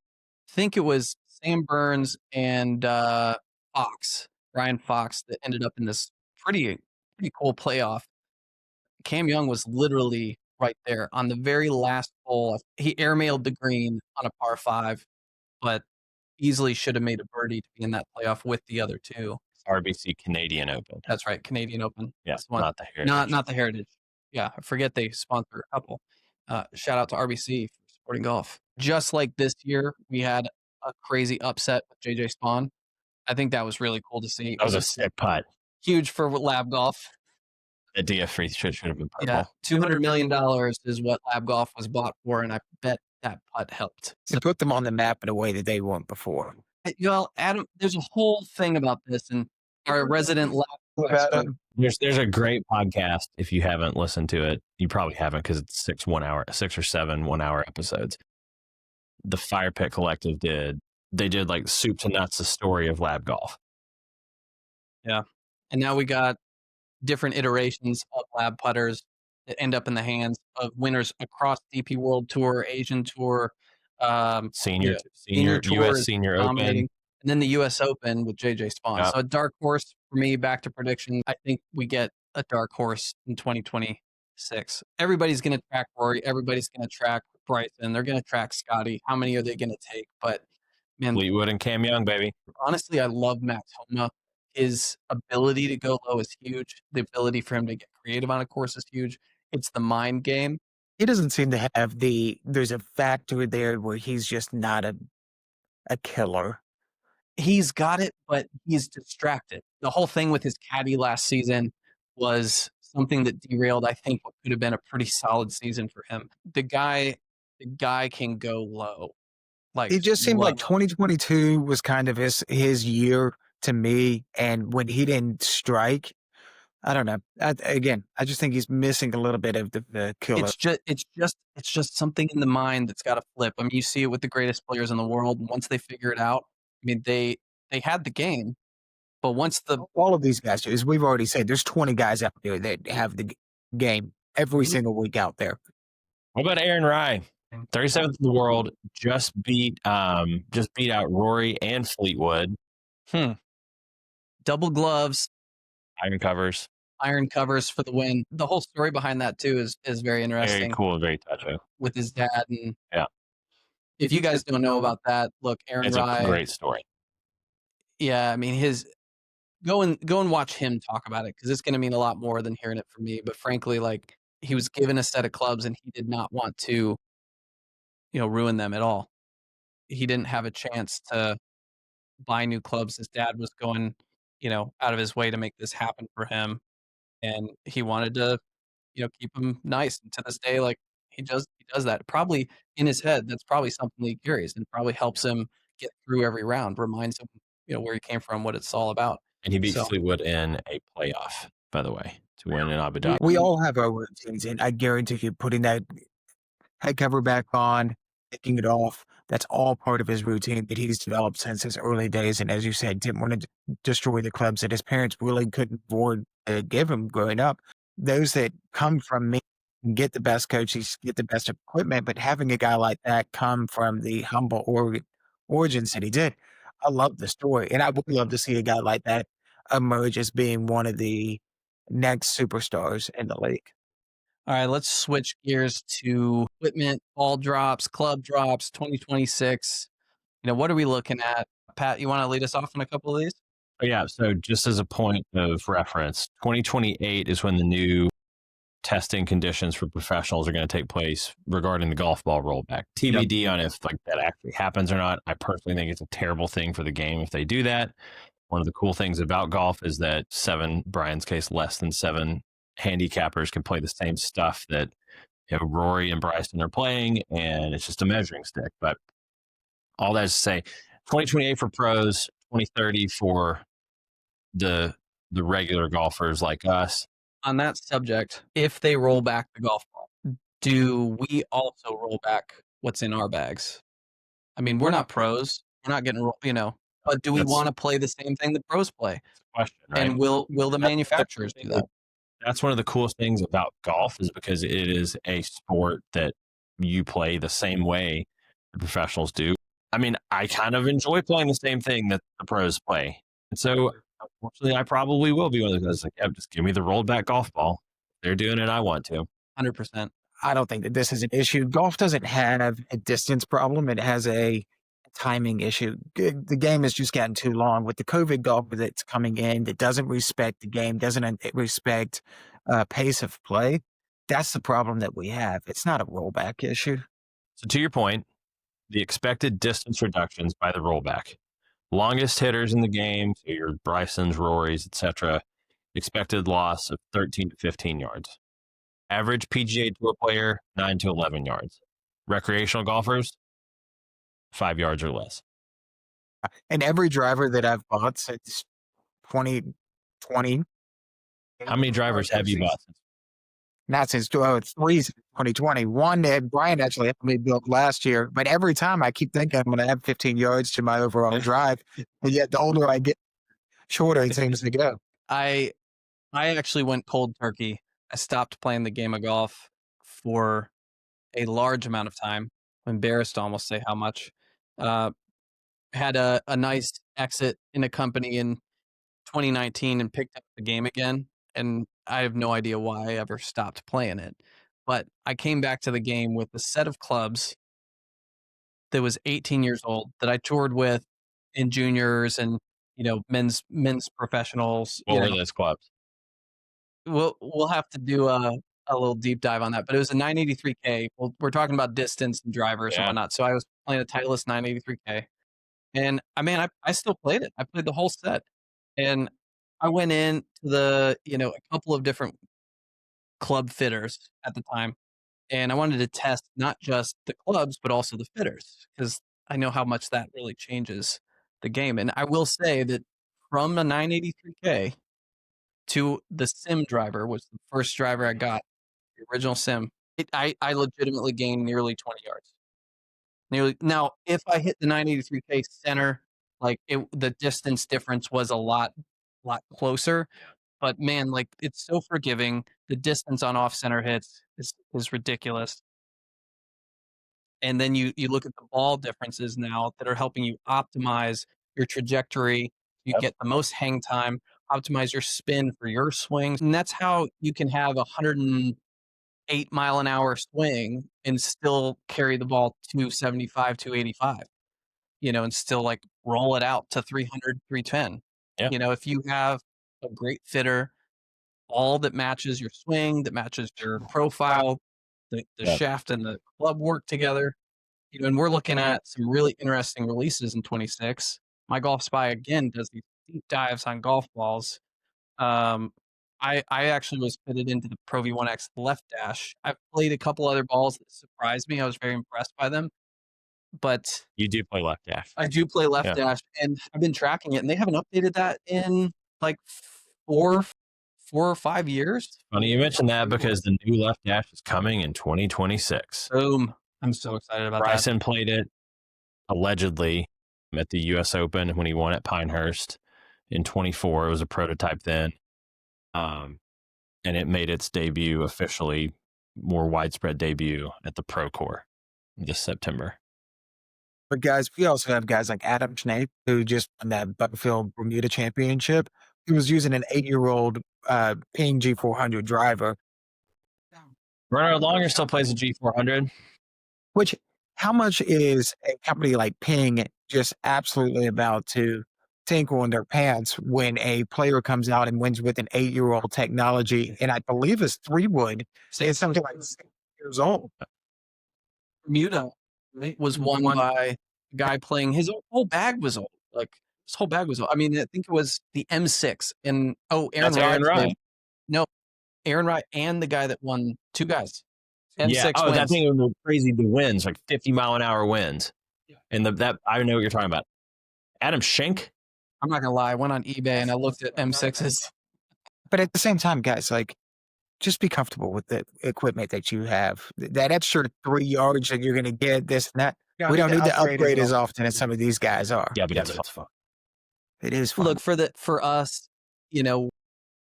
think it was Sam Burns and Ryan Fox, that ended up in this pretty cool playoff. Cam Young was literally right there on the very last hole. He airmailed the green on a par 5, but easily should have made a birdie to be in that playoff with the other two. RBC Canadian Open. That's right, Canadian Open. Yeah, That's the one. not the Heritage. Not the Heritage. Yeah, I forget they sponsor a couple. Shout out to RBC for supporting golf. Just like this year, we had a crazy upset with JJ Spawn. I think that was really cool to see. That was a sick putt. Huge for Lab Golf. The DF3 should have been purple. Yeah, $200 million is what Lab Golf was bought for, and I bet that putt helped. To put them on the map in a way that they weren't before. Well, Adam, there's a whole thing about this, and our resident Lab expert. There's a great podcast. If you haven't listened to it, you probably haven't because it's 6 or 7 1-hour episodes. The Fire Pit Collective they did like soup to nuts the story of Lab Golf. Yeah, and now we got different iterations of lab putters that end up in the hands of winners across DP World Tour, Asian Tour, Senior Tour US is Senior dominating, Open. and then the US Open with JJ Spawn. Yep. So a dark horse for me. Back to prediction. I think we get a dark horse in 2026. Everybody's going to track Rory. Everybody's going to track Bryson. They're going to track Scotty. How many are they going to take? But man, Fleetwood and Cam Young, baby. honestly, I love Max Homa. His ability to go low is huge. The ability for him to get creative on a course is huge. It's the mind game. He doesn't seem to have there's a factor there where he's just not a killer. He's got it, but he's distracted. The whole thing with his caddy last season was something that derailed, I think, what could have been a pretty solid season for him. The guy can go low. Like, It just seemed low. like 2022 was kind of his year to me, and when he didn't strike, I don't know. I just think he's missing a little bit of the killer. It's just something in the mind that's got to flip. I mean, you see it with the greatest players in the world. Once they figure it out, I mean, they had the game, but once all of these guys do, as we've already said, there's 20 guys out there that have the game every single week out there. What about Aaron Rai? 37th in the world, just beat out Rory and Fleetwood. double gloves, Iron covers for the win. The whole story behind that too is very interesting. Very cool, very touching. With his dad, and yeah. If you guys don't know about that, look, Aaron Rai. It's a great story. Yeah, I mean, go and watch him talk about it, because it's going to mean a lot more than hearing it from me. But frankly, like, he was given a set of clubs and he did not want to, ruin them at all. He didn't have a chance to buy new clubs. His dad was going, out of his way to make this happen for him, and he wanted to, keep him nice. And to this day, like, he does that. Probably in his head, that's probably something he carries, and probably helps him get through every round. Reminds him, where he came from, what it's all about. And he beat Fleetwood in a playoff, by the way, to win in Abu Dhabi. We all have our routines, and I guarantee you, putting that head cover back on, taking it off, that's all part of his routine that he's developed since his early days. And as you said, didn't want to destroy the clubs that his parents really couldn't afford to give him growing up. Those that come from me get the best coaches, get the best equipment, but having a guy like that come from the humble origins that he did, I love the story. And I would love to see a guy like that emerge as being one of the next superstars in the league. All right, let's switch gears to equipment, ball drops, club drops, 2026. What are we looking at? Pat, you want to lead us off on a couple of these? Oh, yeah. So just as a point of reference, 2028 is when the new testing conditions for professionals are going to take place regarding the golf ball rollback. TBD on if that actually happens or not. I personally think it's a terrible thing for the game if they do that. One of the cool things about golf is that Brian's case, less than 7 handicappers can play the same stuff that Rory and Bryson are playing, and it's just a measuring stick. But all that is to say, 2028 for pros, 2030 for the regular golfers like us. On that subject, if they roll back the golf ball, do we also roll back what's in our bags? I mean, we're not pros. We're not getting, but do we That's want to play the same thing the pros play? the question, right? And will the manufacturers do that? That's one of the coolest things about golf is because it is a sport that you play the same way the professionals do. I mean, I kind of enjoy playing the same thing that the pros play. And so, unfortunately, I probably will be one of those guys like, just give me the rolled back golf ball. They're doing it. I want to. 100%. I don't think that this is an issue. Golf doesn't have a distance problem. It has a timing issue. The game has just gotten too long with the COVID golf that's coming in that doesn't respect the game, doesn't respect pace of play. That's the problem that we have. It's not a rollback issue. So to your point, the expected distance reductions by the rollback. Longest hitters in the game, so your Brysons, Rorys, etc., expected loss of 13 to 15 yards. Average PGA Tour player, 9 to 11 yards. Recreational golfers, 5 yards or less. And every driver that I've bought since 2020. How many drivers have you bought? Not since 2020. One that Brian actually helped me build last year. But every time I keep thinking I'm going to add 15 yards to my overall drive. And yet the older I get, shorter it seems to go. I actually went cold turkey. I stopped playing the game of golf for a large amount of time. I'm embarrassed to almost say how much. Had a nice exit in a company in 2019 and picked up the game again. And I have no idea why I ever stopped playing it. But I came back to the game with a set of clubs that was 18 years old that I toured with in juniors and, men's professionals. What were those clubs? We'll have to do a little deep dive on that, but it was a 983K. Well, we're talking about distance and drivers and whatnot. So I was playing a Titleist 983K, and I still played it. I played the whole set, and I went in to a couple of different club fitters at the time, and I wanted to test not just the clubs but also the fitters because I know how much that really changes the game. And I will say that from the 983K to the sim driver was the first driver I got, the original sim. I legitimately gained nearly 20 yards. Now, if I hit the 983K center, the distance difference was a lot closer. But man, it's so forgiving. The distance on off center hits is ridiculous. And then you look at the ball differences now that are helping you optimize your trajectory. You get the most hang time, optimize your spin for your swings. And that's how you can have a 108 mile an hour swing and still carry the ball 275, 285, and still roll it out to 300, 310. Yeah. If you have a great fitter, all that matches your swing, that matches your profile, the shaft and the club work together. And we're looking at some really interesting releases in 26. My Golf Spy again does these deep dives on golf balls. I actually was fitted into the Pro V1X left dash. I've played a couple other balls that surprised me. I was very impressed by them. But you do play left dash. I do play left dash, and I've been tracking it, and they haven't updated that in 4 or 5 years. Funny you mentioned that because the new left dash is coming in 2026. Boom. I'm so excited about Bryson played it allegedly at the U.S. Open when he won at Pinehurst in 24. It was a prototype then. And it made its debut officially, more widespread debut at the Pro Tour this September. But guys, we also have guys like Adam Schnape, who just won that Butterfield Bermuda Championship. He was using an 8-year-old Ping G400 driver. Bernard Longer still plays a G400. Which, how much is a company like Ping just absolutely about to tinkle in their pants when a player comes out and wins with an 8-year-old technology? And I believe it's 3-wood. It's something like 6 years old. Bermuda was won by a guy playing, his whole bag was old. His whole bag was old. I mean, I think it was the M6 and Aaron Wright. No, Aaron Wright and the guy that won, 2 guys. M6 wins. That thing was crazy. The winds, 50 mile an hour winds. Yeah. And that I know what you're talking about. Adam Schenk. I'm not gonna lie. I went on eBay and I looked at M6s. But at the same time, guys, just be comfortable with the equipment that you have. That extra 3 yards that you're gonna get, this and that, we don't need to upgrade as often as some of these guys are. Yeah, but it's fun. It is fun. Look, for us, you know,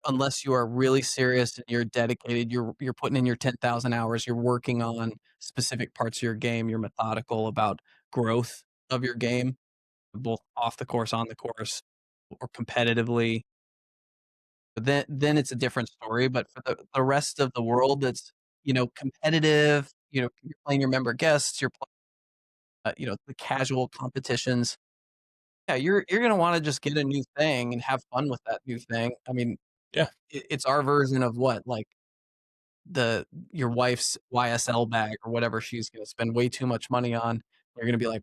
unless you are really serious and you're dedicated, you're putting in your 10,000 hours, you're working on specific parts of your game, you're methodical about growth of your game, both off the course, on the course, or competitively. But then it's a different story. But for the rest of the world that's, you know, competitive, you know, you're playing your member guests, you're playing, you know, the casual competitions. Yeah, you're gonna want to just get a new thing and have fun with that new thing. I mean, Yeah. it's our version of what, like your wife's YSL bag or whatever she's gonna spend way too much money on. You're gonna be like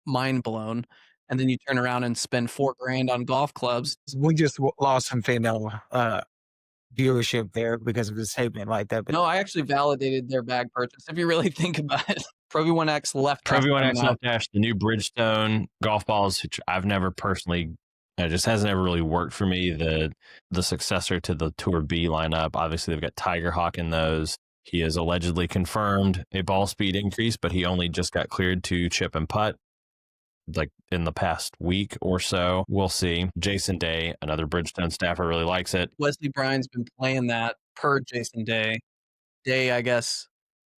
mind blown, and then you turn around and spend $4,000 on golf clubs. We just lost some female viewership there because of a statement like that. But No, I actually validated their bag purchase. If you really think about it, Pro V1X left. Pro V1X Left Dash, the new Bridgestone golf balls, which I've never personally, it just hasn't ever really worked for me. The successor to the Tour B lineup, obviously they've got Tiger Hawk in those. He has allegedly confirmed a ball speed increase, but he only just got cleared to chip and putt like in the past week or so. We'll see. Jason Day, another Bridgestone staffer, really likes it. Wesley Bryan's been playing that per Jason Day. Day, I guess,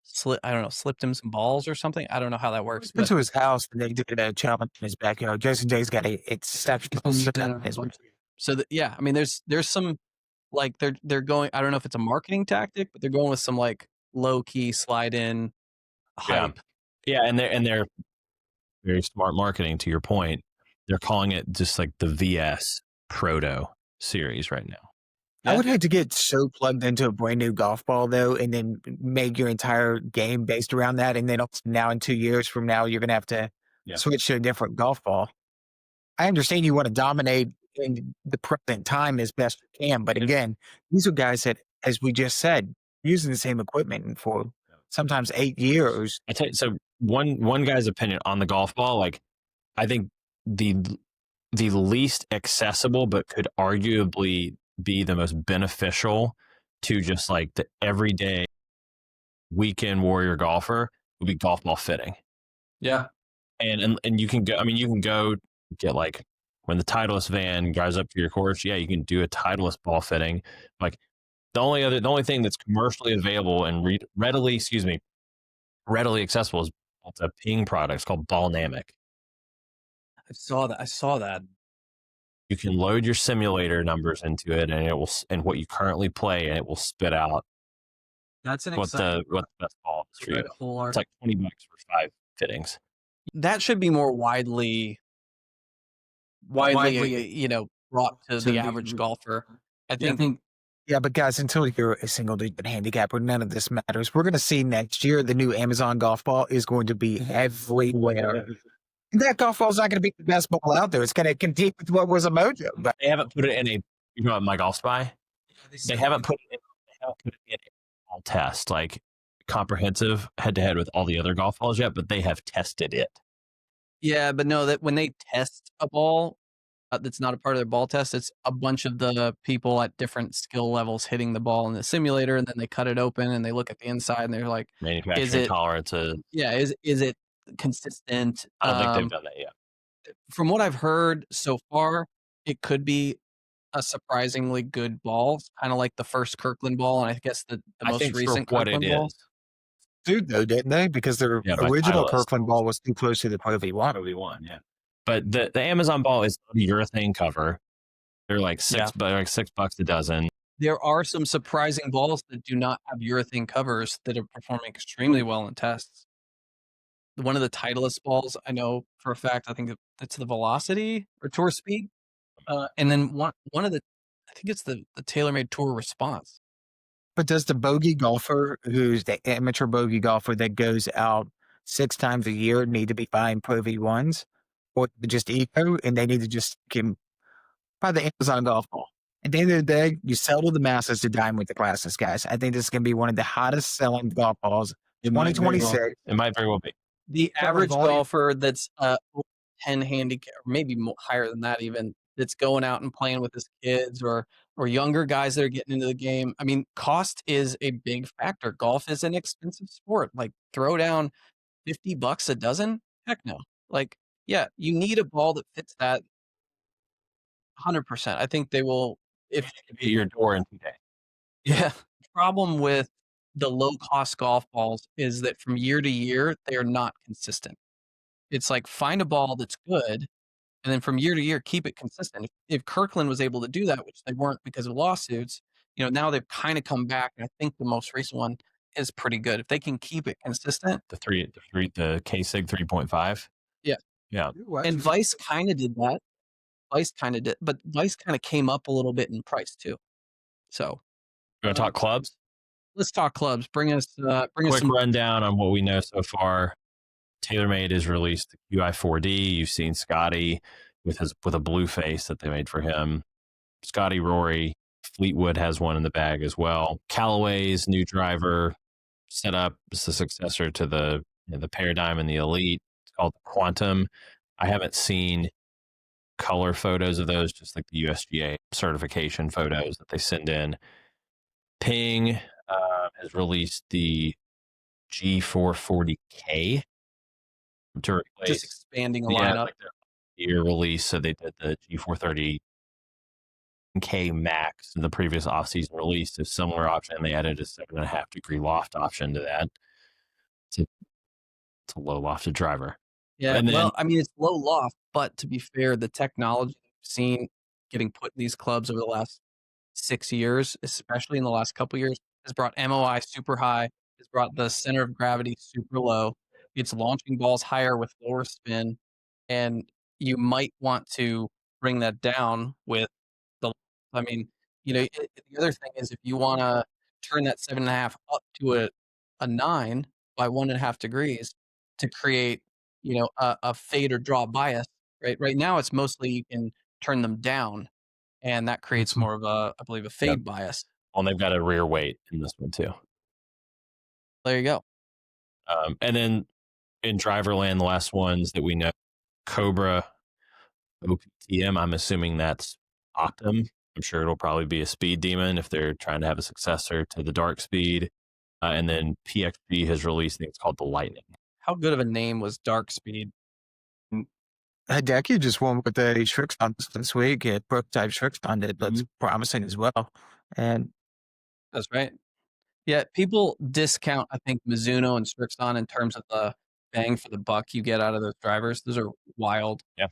slipped him some balls or something. I don't know how that works. went to his house and they did a challenge in his backyard. Jason Day's got a exceptional setup. So yeah, I mean, there's some, like, they're going. I don't know if it's a marketing tactic, but they're going with some like low key slide in hype. Yeah, and they're very smart marketing. To your point, they're calling it just like the VS Proto series right now. I would hate to get so plugged into a brand new golf ball though, and then make your entire game based around that, and then now in 2 years from now you're gonna have to switch to a different golf ball. I understand you want to dominate in the present time as best you can, but again, these are guys that, as we just said, using the same equipment for sometimes 8 years. I tell you, so one guy's opinion on the golf ball, like I think the least accessible, but could arguably be the most beneficial to just like the everyday weekend warrior golfer would be golf ball fitting. Yeah. And you can go, I mean, you can go get like when the Titleist van drives up to your course, yeah, you can do a Titleist ball fitting. Like the only thing that's commercially available and readily accessible is a ping product. It's called Ballnamic. I saw that. You can load your simulator numbers into it, and it will, and what you currently play, and it will spit out That's an what the best ball is for you. It's like $20 for 5 fittings. That should be more widely, you know, brought to the average golfer. I think. Yeah, but guys, until you're a single digit handicapper, none of this matters. We're going to see next year the new Amazon golf ball is going to be everywhere. That golf ball is not going to be the best ball out there. It's going to compete with what was a Mojo. But they haven't put it in a, you know, My Golf Spy. They haven't put it in a ball test, like comprehensive head to head with all the other golf balls yet, but they have tested it. Yeah, but no, that when they test a ball that's not a part of their ball test, it's a bunch of the people at different skill levels hitting the ball in the simulator, and then they cut it open and they look at the inside and they're like, manufacturing tolerances. Yeah, is it consistent? I don't think they've done that yet. From what I've heard so far, it could be a surprisingly good ball, kind of like the first Kirkland ball, and I guess the most recent Kirkland ball. Dude, though, didn't they? Because their original Kirkland ball was too close to the Pro V1. Yeah. But the Amazon ball is a urethane cover. They're like $6 a dozen. There are some surprising balls that do not have urethane covers that are performing extremely well in tests. One of the Titleist balls, I know for a fact, I think it's the Velocity or Tour Speed. And then one of the, I think it's the TaylorMade Tour Response. But does the bogey golfer, who's the amateur bogey golfer that goes out 6 times a year, need to be buying Pro V1s? Or just eco, and they need to just buy the Amazon golf ball? At the end of the day, you sell to the masses to dine with the classes, guys. I think this is going to be one of the hottest selling golf balls in 2026. It might very well be. The average golfer that's 10 handicap, or maybe higher than that even, that's going out and playing with his kids or or younger guys that are getting into the game. I mean, cost is a big factor. Golf is an expensive sport. Like, throw down $50 a dozen? Heck no. Like, yeah, you need a ball that fits that 100%. I think they will if It could be at your door in 2 days. yeah. The problem with the low cost golf balls is that from year to year, they are not consistent. It's like find a ball that's good, and then from year to year, keep it consistent. If Kirkland was able to do that, which they weren't because of lawsuits, now they've kind of come back. And I think the most recent one is pretty good. If they can keep it consistent. The K-Sig 3.5. Yeah. Yeah. And Vice kind of did that. But Vice kind of came up a little bit in price too. So You want to talk clubs? let's talk clubs. Bring us Quick some. rundown on what we know so far. TaylorMade has released the QI4D. You've seen Scotty with a blue face that they made for him. Scotty, Rory, Fleetwood has one in the bag as well. Callaway's new driver set up as the successor to the Paradigm and the Elite. It's called the Quantum. I haven't seen color photos of those, just like the USGA certification photos that they send in. Ping has released the G440K to replace Just expanding a lineup. like their year release. So they did the G430K Max in the previous off-season release, a similar option. They added a 7.5-degree loft option to that. It's a low lofted driver. Yeah, And then- well, I mean, it's low loft, but to be fair, the technology we've seen getting put in these clubs over the last 6 years, especially in the last couple of years, has brought MOI super high, has brought the center of gravity super low. It's launching balls higher with lower spin, and you might want to bring that down with the. I mean, the other thing is if you want to turn that 7.5 up to a 9 by 1.5 degrees to create a fade or draw bias. Right now, it's mostly you can turn them down, and that creates more of I believe, a fade bias. Well, they've got a rear weight in this one too. There you go. And then in Driverland, the last ones that we know, Cobra, OPTM, I'm assuming that's Optum. I'm sure it'll probably be a speed demon if they're trying to have a successor to the Dark Speed. And then PXG has released, I think it's called the Lightning. How good of a name was Dark Speed? Hideki just won with the Shrixon this week. Prototype Shrixon did looks promising as well. And That's right. Yeah, people discount, I think, Mizuno and Srixon in terms of the bang for the buck you get out of those drivers. Those are wild. Yeah.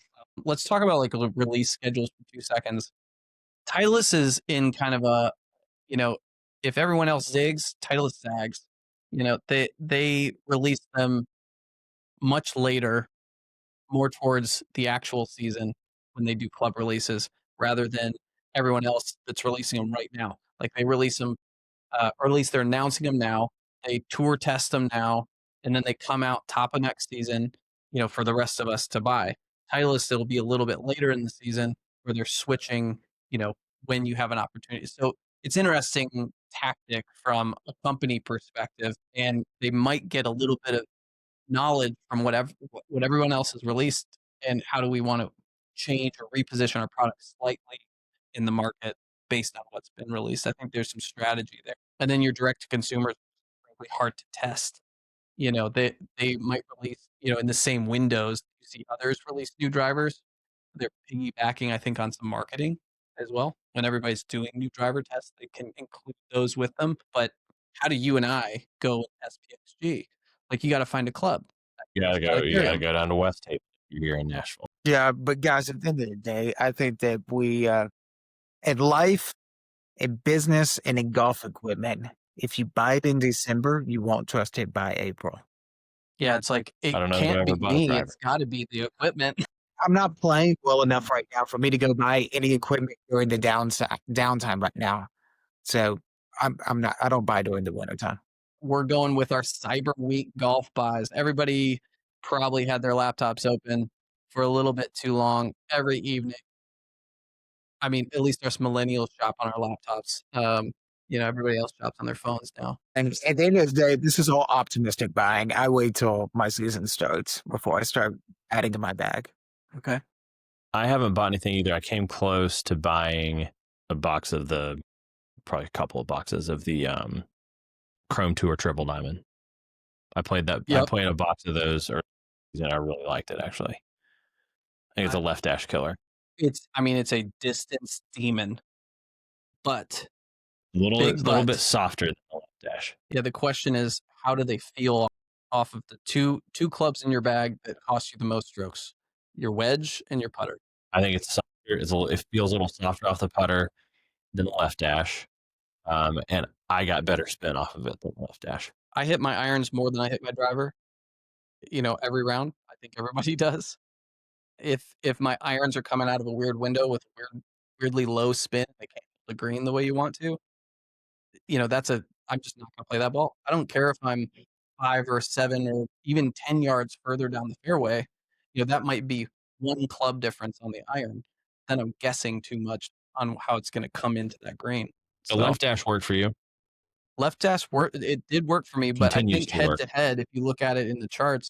Let's talk about like release schedules for 2 seconds. Titleist is in kind of a, if everyone else zigs, Titleist zags. They release them much later, more towards the actual season when they do club releases, rather than everyone else that's releasing them right now. Like they release them, or at least they're announcing them now. They tour test them now, and then they come out top of next season, for the rest of us to buy. Titleist, it'll be a little bit later in the season where they're switching, when you have an opportunity. So it's interesting tactic from a company perspective, and they might get a little bit of knowledge from what everyone else has released, and how do we want to change or reposition our product slightly in the market based on what's been released. I think there's some strategy there. And then your direct to consumer is frankly hard to test. They might release, in the same windows you see others release new drivers. They're piggybacking, I think, on some marketing as well. When everybody's doing new driver tests, they can include those with them. But how do you and I go with SPXG? Like, you got to find a club. You gotta go down to West Tape if you're here in Nashville. yeah, but guys, at the end of the day, I think that we in life, in business, and in golf equipment, if you buy it in December, you won't trust it by April. Yeah, it's like, it I don't know if I've can't be ever bought a me. driver. It's got to be the equipment. I'm not playing well enough right now for me to go buy any equipment during the downtime right now. So I'm not. I don't buy during the wintertime. We're going with our Cyber Week golf buys. Everybody probably had their laptops open for a little bit too long every evening. I mean, at least us millennials shop on our laptops. Everybody else shops on their phones now. And at the end of the day, this is all optimistic buying. I wait till my season starts before I start adding to my bag. Okay. I haven't bought anything either. I came close to buying probably a couple of boxes of the Chrome Tour Triple Diamond. I played Yep. a box of those, and I really liked it actually. I think it's a left dash killer. It's a distance demon, but A little bit softer than the left dash. Yeah, the question is, how do they feel off of the two clubs in your bag that cost you the most strokes? Your wedge and your putter. I think it's softer. It feels a little softer off the putter than the left dash, and I got better spin off of it than the left dash. I hit my irons more than I hit my driver. Every round. I think everybody does. If my irons are coming out of a weird window with a weirdly low spin, they can't hit the green the way you want to. I'm just not gonna play that ball. I don't care if I'm 5 or 7 or even 10 yards further down the fairway. That might be one club difference on the iron. Then I'm guessing too much on how it's gonna come into that green. The So left dash worked for you. left dash it did work for me, but I Continues think to head work. to head, if you look at it in the charts,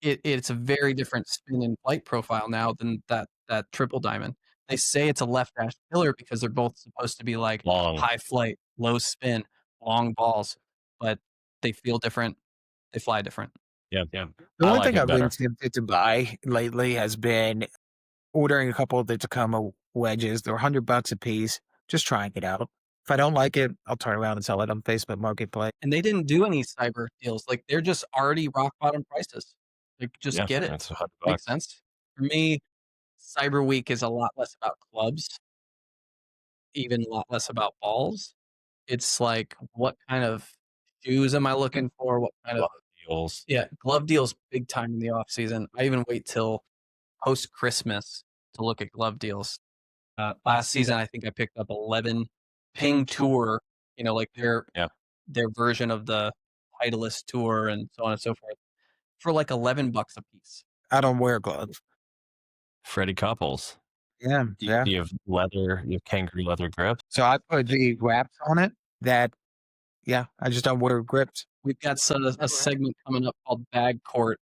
it's a very different spin and flight profile now than that triple diamond. They say it's a left dash killer because they're both supposed to be like Long. high flight, low spin, long balls, but they feel different. They fly different. Yeah. The I one like thing it I've been better. tempted to buy lately has been ordering a couple of the Tacoma wedges. They're $100 a piece. Just trying it out. If I don't like it, I'll turn around and sell it on Facebook Marketplace. And they didn't do any cyber deals. Like they're just already rock bottom prices. Like just get it. It's $100. Makes sense. For me, Cyber Week is a lot less about clubs, even a lot less about balls. It's like, what kind of shoes am I looking for? What kind of Deals. Yeah, glove deals big time in the off season. I even wait till post Christmas to look at glove deals. Last season, I think I picked up 11 Ping Tour, like their version of the Titleist Tour and so on and so forth, for like $11 a piece. I don't wear gloves. Freddie Couples. Yeah. You have leather, you have kangaroo leather grips. So I put the wraps on it I just don't wear grips. We've got a segment coming up called Bag Court.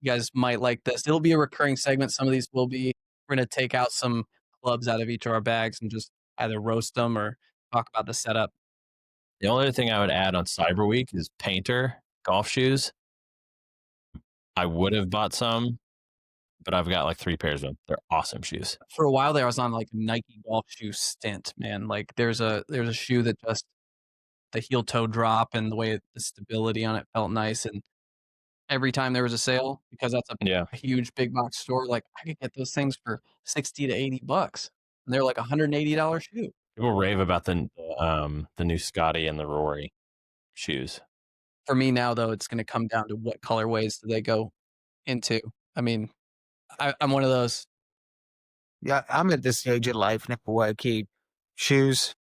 You guys might like this. It'll be a recurring segment. Some of these will be. We're going to take out some clubs out of each of our bags and just either roast them or talk about the setup. The only other thing I would add on Cyber Week is Painter golf shoes. I would have bought some, but I've got like 3 pairs of them. They're awesome shoes. For a while there, I was on like a Nike golf shoe stint, man. Like there's a shoe that just the heel toe drop and the way the stability on it felt nice. And every time there was a sale, because that's a huge big box store, like I could get those things for $60 to $80, and they're like $180 shoe. People rave about the new Scotty and the Rory shoes. For me now, though, it's going to come down to what colorways do they go into. I mean, I'm one of those. Yeah, I'm at this stage of life now where I keep shoes,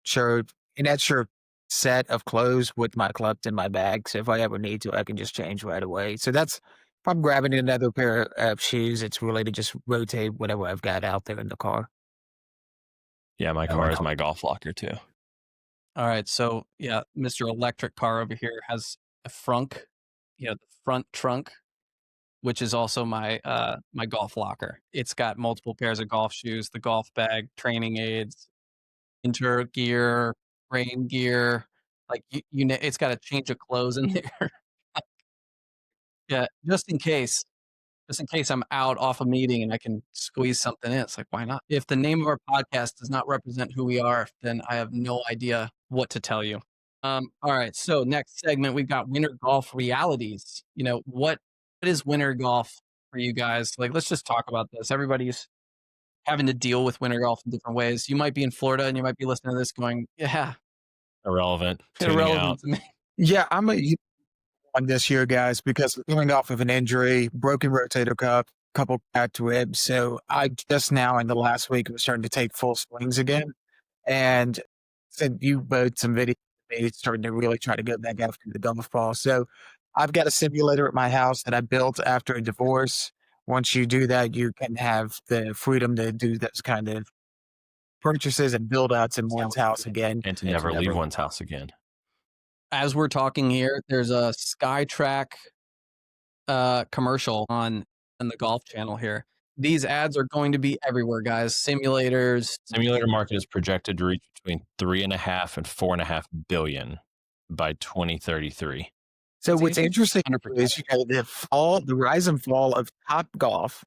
shirt, an extra set of clothes with my clubs in my bag. So if I ever need to, I can just change right away. So that's, if I'm grabbing another pair of shoes, it's really to just rotate whatever I've got out there in the car. Yeah, my car is my golf locker too. All right, so yeah, Mr. Electric Car over here has a frunk, the front trunk, which is also my my golf locker. It's got multiple pairs of golf shoes, the golf bag, training aids, winter gear, rain gear. Like it's got a change of clothes in there. Yeah, just in case I'm out off a meeting and I can squeeze something in. It's like, why not? If the name of our podcast does not represent who we are, then I have no idea what to tell you. All right. So next segment, we've got winter golf realities. What is winter golf for you guys? Like, let's just talk about this. Everybody's having to deal with winter golf in different ways. You might be in Florida and you might be listening to this going, yeah, irrelevant to me. Yeah, I'm on this year, guys, because coming off of an injury, broken rotator cuff, couple cracked ribs. So I just now in the last week was starting to take full swings again, and sent you both some videos of me starting to really try to go back after the golf ball. So I've got a simulator at my house that I built after a divorce. Once you do that, you can have the freedom to do those kind of purchases and build outs in one's house again, and to never leave one's house again. As we're talking here, there's a SkyTrack commercial on the Golf Channel here. these ads are going to be everywhere, guys. Simulators. Simulator market is projected to reach between 3.5 and 4.5 billion by 2033. So what's interesting 100%. is the rise and fall of Top Golf,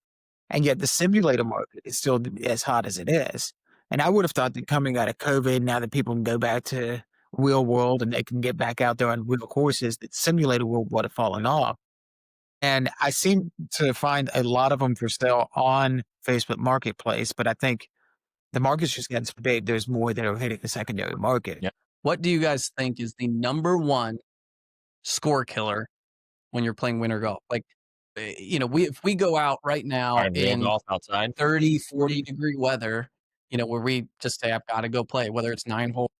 and yet the simulator market is still as hot as it is. And I would have thought that coming out of COVID, now that people can go back to real world and they can get back out there on real courses, that simulator world would have fallen off. And I seem to find a lot of them for sale on Facebook Marketplace, but I think the market's just getting so big. There's more that are hitting the secondary market. Yeah. What do you guys think is the number one score killer when you're playing winter golf? Like, if we go out right now Real in golf outside. 30, 40 degree weather, where we just say, I've got to go play, whether it's 9 holes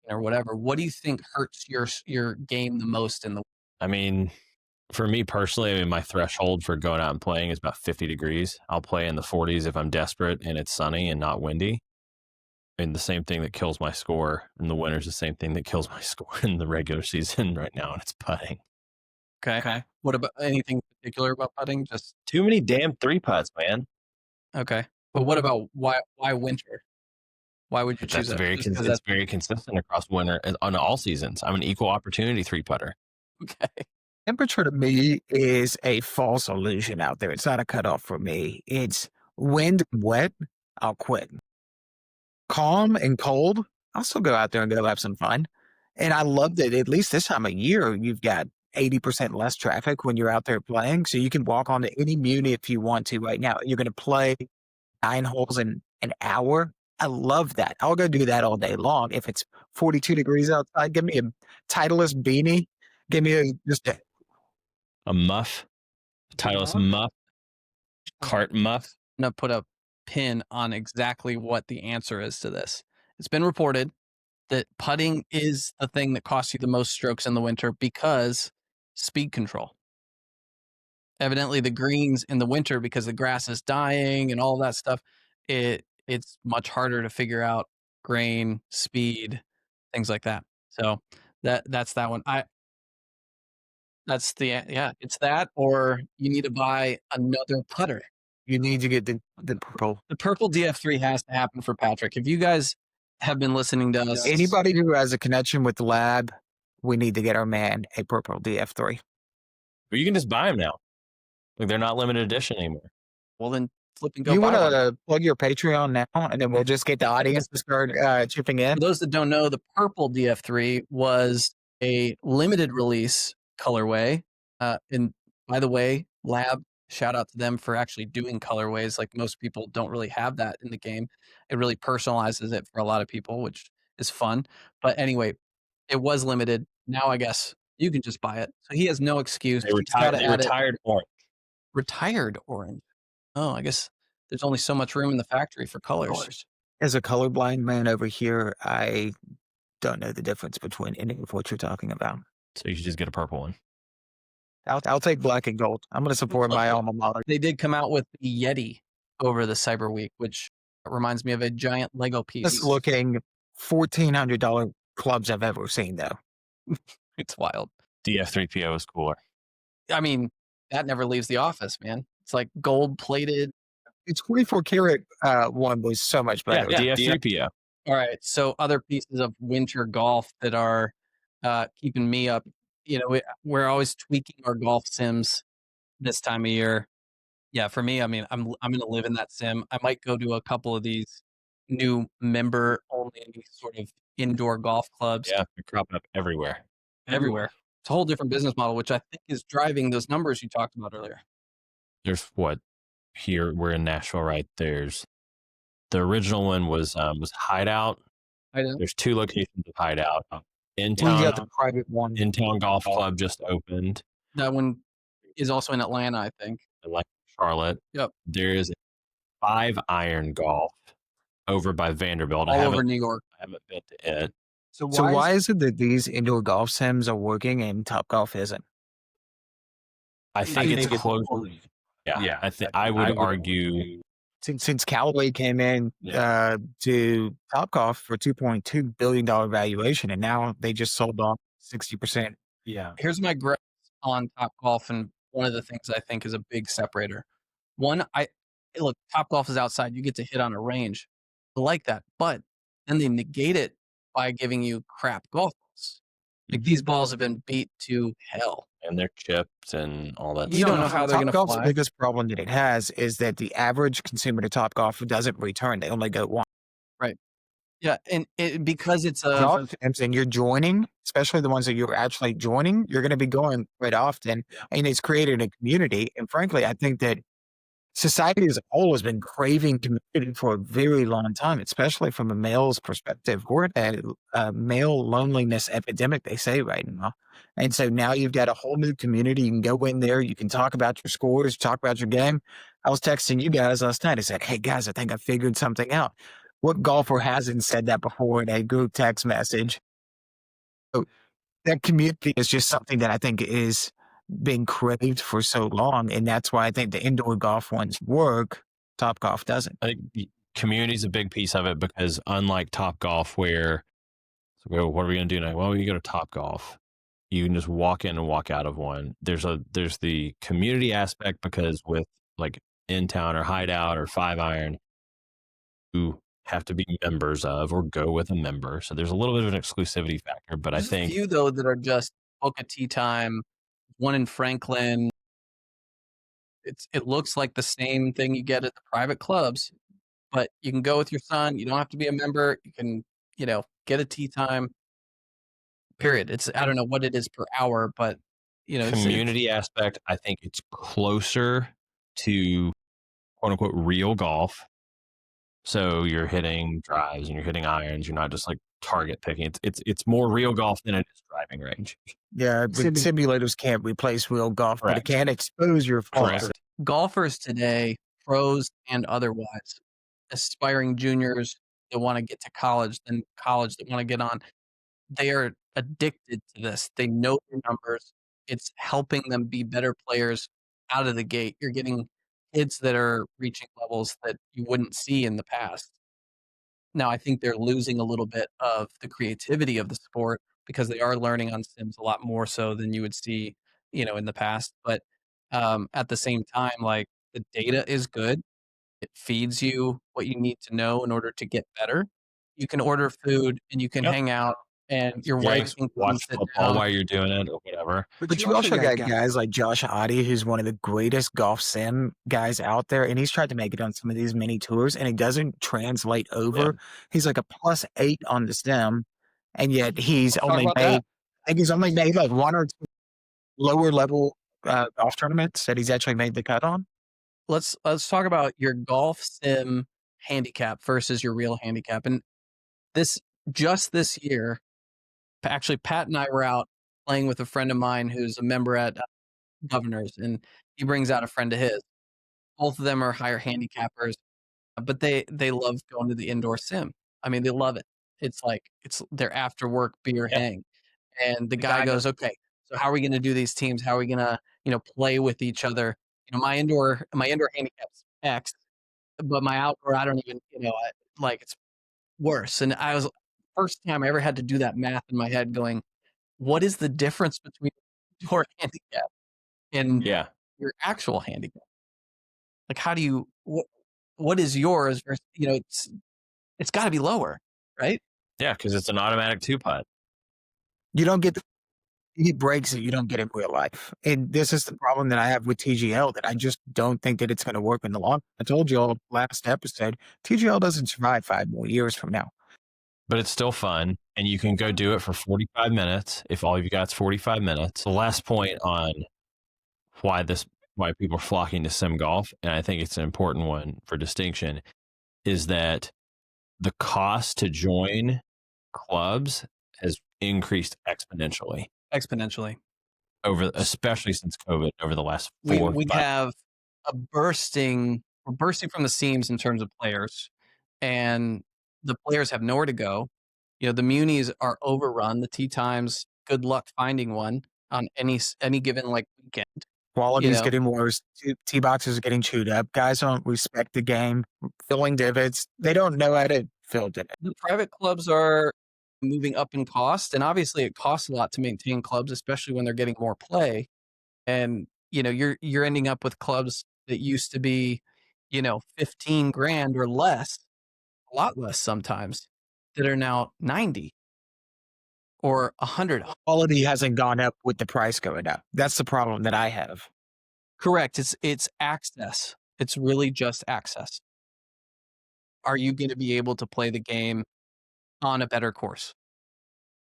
or whatever, what do you think hurts your game the most in the? I mean, for me personally, my threshold for going out and playing is about 50 degrees. I'll play in the 40s if I'm desperate and it's sunny and not windy. And the same thing that kills my score in the winter is the same thing that kills my score in the regular season right now, and it's putting. Okay. What about anything particular about putting? Just too many damn 3-putts, man. Okay. But what about why winter? Why would you choose that? It's very consistent across winter on all seasons. I'm an equal opportunity 3-putter. Okay. Temperature to me is a false illusion out there. It's not a cutoff for me. It's wind, wet, I'll quit. Calm and cold, I'll still go out there and go have some fun. And I love that at least this time of year, you've got 80% less traffic when you're out there playing. So you can walk onto any muni if you want to right now. You're going to play 9 holes in an hour. I love that. I'll go do that all day long. If it's 42 degrees outside, give me a Titleist beanie. Give me a muff, Titleist muff, cart muff. I'm going to put a pin on exactly what the answer is to this. It's been reported that putting is the thing that costs you the most strokes in the winter because speed control. Evidently, the greens in the winter, because the grass is dying and all that stuff, it's much harder to figure out grain, speed, things like that. So that's that one. It's that, or you need to buy another putter. You need to get the purple. The purple DF3 has to happen for Patrick. If you guys have been listening to us, anybody who has a connection with the lab, we need to get our man a purple DF3. But you can just buy them now. Like, they're not limited edition anymore. Well, then flip and go. You want to plug your Patreon now, and then we'll just get the audience to start chipping in. For those that don't know, the purple DF3 was a limited release colorway. And by the way, Lab, shout out to them for actually doing colorways. Like, most people don't really have that in the game. It really personalizes it for a lot of people, which is fun. But anyway, it was limited. Now I guess you can just buy it. So he has no excuse. They retired orange. Retired orange. Oh, I guess there's only so much room in the factory for colors. As a colorblind man over here, I don't know the difference between any of what you're talking about. So you should just get a purple one. I'll take black and gold. I'm going to support my alma mater. They did come out with the Yeti over the Cyber Week, which reminds me of a giant Lego piece. Just looking $1,400 clubs I've ever seen, though. It's wild. DF3PO is cooler. I mean, that never leaves the office, man. It's like gold plated. It's 24 karat one was so much better. Yeah, DF3PO. All right. So other pieces of winter golf that are keeping me up. We're always tweaking our golf sims this time of year. Yeah, for me, I mean, I'm going to live in that sim. I might go to a couple of these new member only sort of indoor golf clubs. Yeah, they're cropping up everywhere. Everywhere. It's a whole different business model, which I think is driving those numbers you talked about earlier. There's here we're in Nashville, right? There's the original one was Hideout. There's 2 locations of Hideout. In town, we got the private one. In town golf club just opened. That one is also in Atlanta, I think. Like Charlotte. Yep. There is 5-iron golf over by Vanderbilt. All over New York. I haven't been to it. So why is it that these indoor golf sims are working and Topgolf isn't? I think it's close. Yeah. I would argue since Callaway came in to Topgolf for $2.2 billion valuation, and now they just sold off 60%. Yeah. Here's my grasp on Topgolf, and one of the things I think is a big separator. One, hey, look, Topgolf is outside. You get to hit on a range. I like that. But then they negate it by giving you crap golf balls. Like these balls have been beat to hell. And they're chipped and all that You don't know stuff. how they're going to Topgolf's fly. biggest problem that it has is that the average consumer to Topgolf doesn't return. They only go once. Right. Yeah. And because it's Golf teams and you're joining, especially the ones that you're actually joining, you're going to be going quite often. And it's created a community. And frankly, I think that society as a whole has been craving community for a very long time, especially from a male's perspective. We're at a male loneliness epidemic, they say right now. And so now you've got a whole new community. You can go in there, you can talk about your scores, talk about your game. I was texting you guys last night. I said, hey guys, I think I figured something out. What golfer hasn't said that before in a group text message? So that community is just something that I think is been craved for so long, and that's why I think the indoor golf ones work. Topgolf doesn't. I think community is a big piece of it because unlike Topgolf, where what are we going to do now? Well, you go to Topgolf, you can just walk in and walk out of one. There's the community aspect because with like In Town or Hideout or 5-Iron, you have to be members of or go with a member. So there's a little bit of an exclusivity factor, but There's I think a few though that are just book a tee time. One in Franklin. It looks like the same thing you get at the private clubs, but you can go with your son. You don't have to be a member. You can, get a tee time. Period. I don't know what it is per hour, but community aspect, I think it's closer to quote unquote real golf. So you're hitting drives and you're hitting irons. You're not just like target picking. It's more real golf than it is driving range. Yeah, but simulators can't replace real golf, but it can expose your flaws. Golfers today, pros and otherwise, aspiring juniors that want to get to college, then college that want to get on, they are addicted to this. They know their numbers. It's helping them be better players out of the gate. You're getting kids that are reaching levels that you wouldn't see in the past. Now, I think they're losing a little bit of the creativity of the sport because they are learning on sims a lot more so than you would see, in the past. But at the same time, like the data is good. It feeds you what you need to know in order to get better. You can order food and you can hang out and your wife can watch sit football down. while you're doing it or whatever. But you also got guys like Josh Oddie, who's one of the greatest golf sim guys out there, and he's tried to make it on some of these mini tours, and it doesn't translate over. Yeah. He's like a +8 on the sim, and yet he's only made, I think he's only made like one or two lower level golf tournaments that he's actually made the cut on. Let's talk about your golf sim handicap versus your real handicap, and this year. Actually, Pat and I were out playing with a friend of mine who's a member at Governors, and he brings out a friend of his. Both of them are higher handicappers, but they love going to the indoor sim. I mean, they love it. It's like it's their after work beer hang. And the guy goes, okay, so how are we going to do these teams? How are we going to play with each other? My indoor handicap's X, but my outdoor I don't even it's worse. And I was first time I ever had to do that math in my head going, what is the difference between your handicap and your actual handicap? Like, how do you, what is yours versus, it's got to be lower, right? Yeah, because it's an automatic 2-putt. You don't get the breaks that you don't get in real life. And this is the problem that I have with TGL, that I just don't think that it's going to work in the long. I told you all last episode, TGL doesn't survive 5 more years from now. But it's still fun, and you can go do it for 45 minutes if all you've got is 45 minutes. The last point on why people are flocking to sim golf, and I think it's an important one for distinction, is that the cost to join clubs has increased exponentially. Especially since COVID over the last 4 we have we're bursting from the seams in terms of players, and the players have nowhere to go. The munis are overrun. The tee times, good luck finding one on any given weekend. Quality is getting worse. Tee boxes are getting chewed up. Guys don't respect the game. Filling divots. They don't know how to fill divots. The private clubs are moving up in cost, and obviously it costs a lot to maintain clubs, especially when they're getting more play. And you're ending up with clubs that used to be 15 grand or less, a lot less sometimes, that are now 90 or 100. Quality hasn't gone up with the price going up. That's the problem that I have. Correct. It's access. It's really just access. Are you going to be able to play the game on a better course?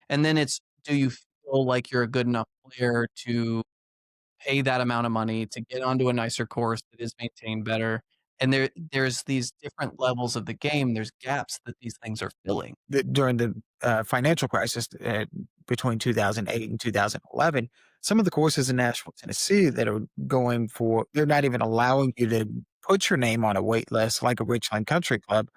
And then it's, do you feel like you're a good enough player to pay that amount of money to get onto a nicer course that is maintained better? And there's these different levels of the game. There's gaps that these things are filling. During the financial crisis between 2008 and 2011, some of the courses in Nashville, Tennessee that are going for, they're not even allowing you to put your name on a wait list like a Richland Country Club,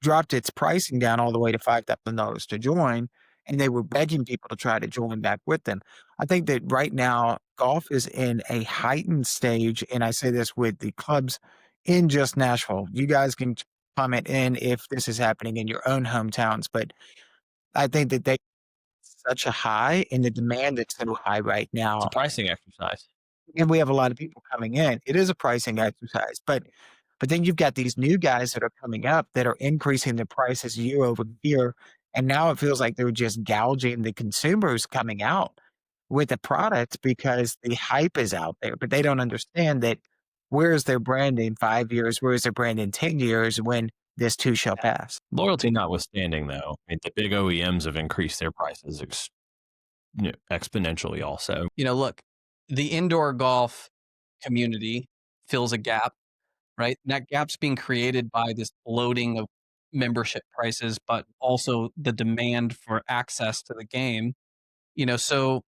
dropped its pricing down all the way to $5,000 to join. And they were begging people to try to join back with them. I think that right now, golf is in a heightened stage. And I say this with the clubs in just Nashville. You guys can comment in if this is happening in your own hometowns, but I think that they such a high and the demand is so high right It's now. a pricing exercise. And we have a lot of people coming in. It is a pricing exercise, but then you've got these new guys that are coming up that are increasing the prices year over year. And now it feels like they're just gouging the consumers coming out with the product because the hype is out there, but they don't understand that where is their brand in 5 years? Where is their brand in 10 years when this too shall pass? Loyalty notwithstanding, though, I mean, the big OEMs have increased their prices exponentially also. Look, the indoor golf community fills a gap, right? And that gap's being created by this bloating of membership prices, but also the demand for access to the game. So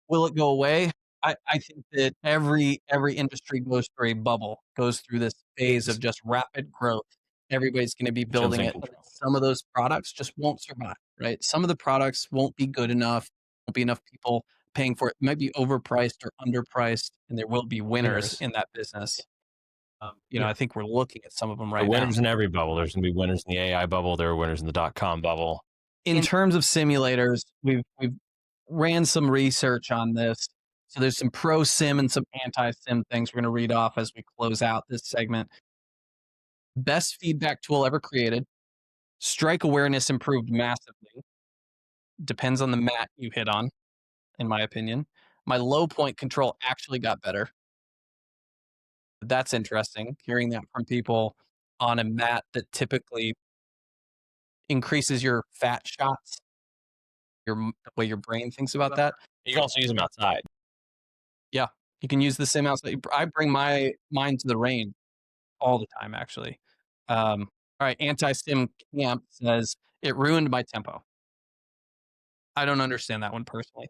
will it go away? I think that every industry goes through a bubble, goes through this phase of just rapid growth. Everybody's going to be building it. Some of those products just won't survive, right? Some of the products won't be good enough, won't be enough people paying for it. It might be overpriced or underpriced, and there will be winners in that business. I think we're looking at some of them right There are now. winners in every bubble. There's going to be winners in the AI bubble. There are winners in the .com bubble. In terms of simulators, we've ran some research on this. So there's some pro sim and some anti sim things we're going to read off as we close out this segment. Best feedback tool ever created. Strike awareness improved massively. Depends on the mat you hit on, in my opinion. My low point control actually got better. That's interesting, hearing that from people on a mat that typically increases your fat shots, the way your brain thinks about that. You can also use them outside. Yeah, you can use the sim outside. I bring mine to the range all the time, actually. All right, anti-sim camp says, it ruined my tempo. I don't understand that one personally.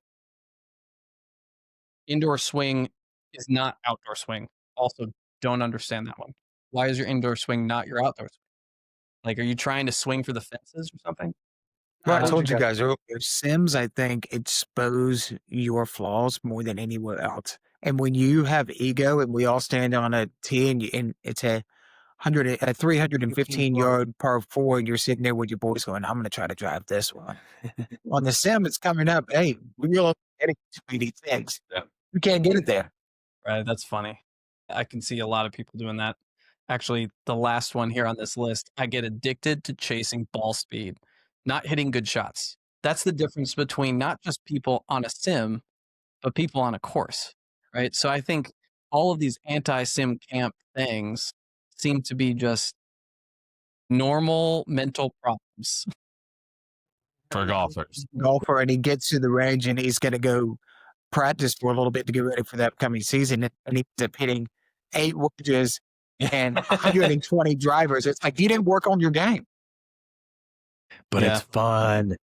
Indoor swing is not outdoor swing. Also, don't understand that one. Why is your indoor swing not your outdoor swing? Like, are you trying to swing for the fences or something? Well, I told you guys earlier, Sims, I think, expose your flaws more than anywhere else. And when you have ego and we all stand on a tee and it's a 315-yard par four, and you're sitting there with your boys going, I'm going to try to drive this one. On the sim, it's coming up. Hey, we're getting these things. Yeah. You can't get it there. Right, that's funny. I can see a lot of people doing that. Actually, the last one here on this list, I get addicted to chasing ball speed, not hitting good shots. That's the difference between not just people on a sim, but people on a course, right? So I think all of these anti-sim camp things seem to be just normal mental problems. For golfers. Golfer, and he gets to the range and he's going to go practice for a little bit to get ready for the upcoming season. And he ends up hitting 8 wedges and 120 drivers. It's like, you didn't work on your game. But it's fun.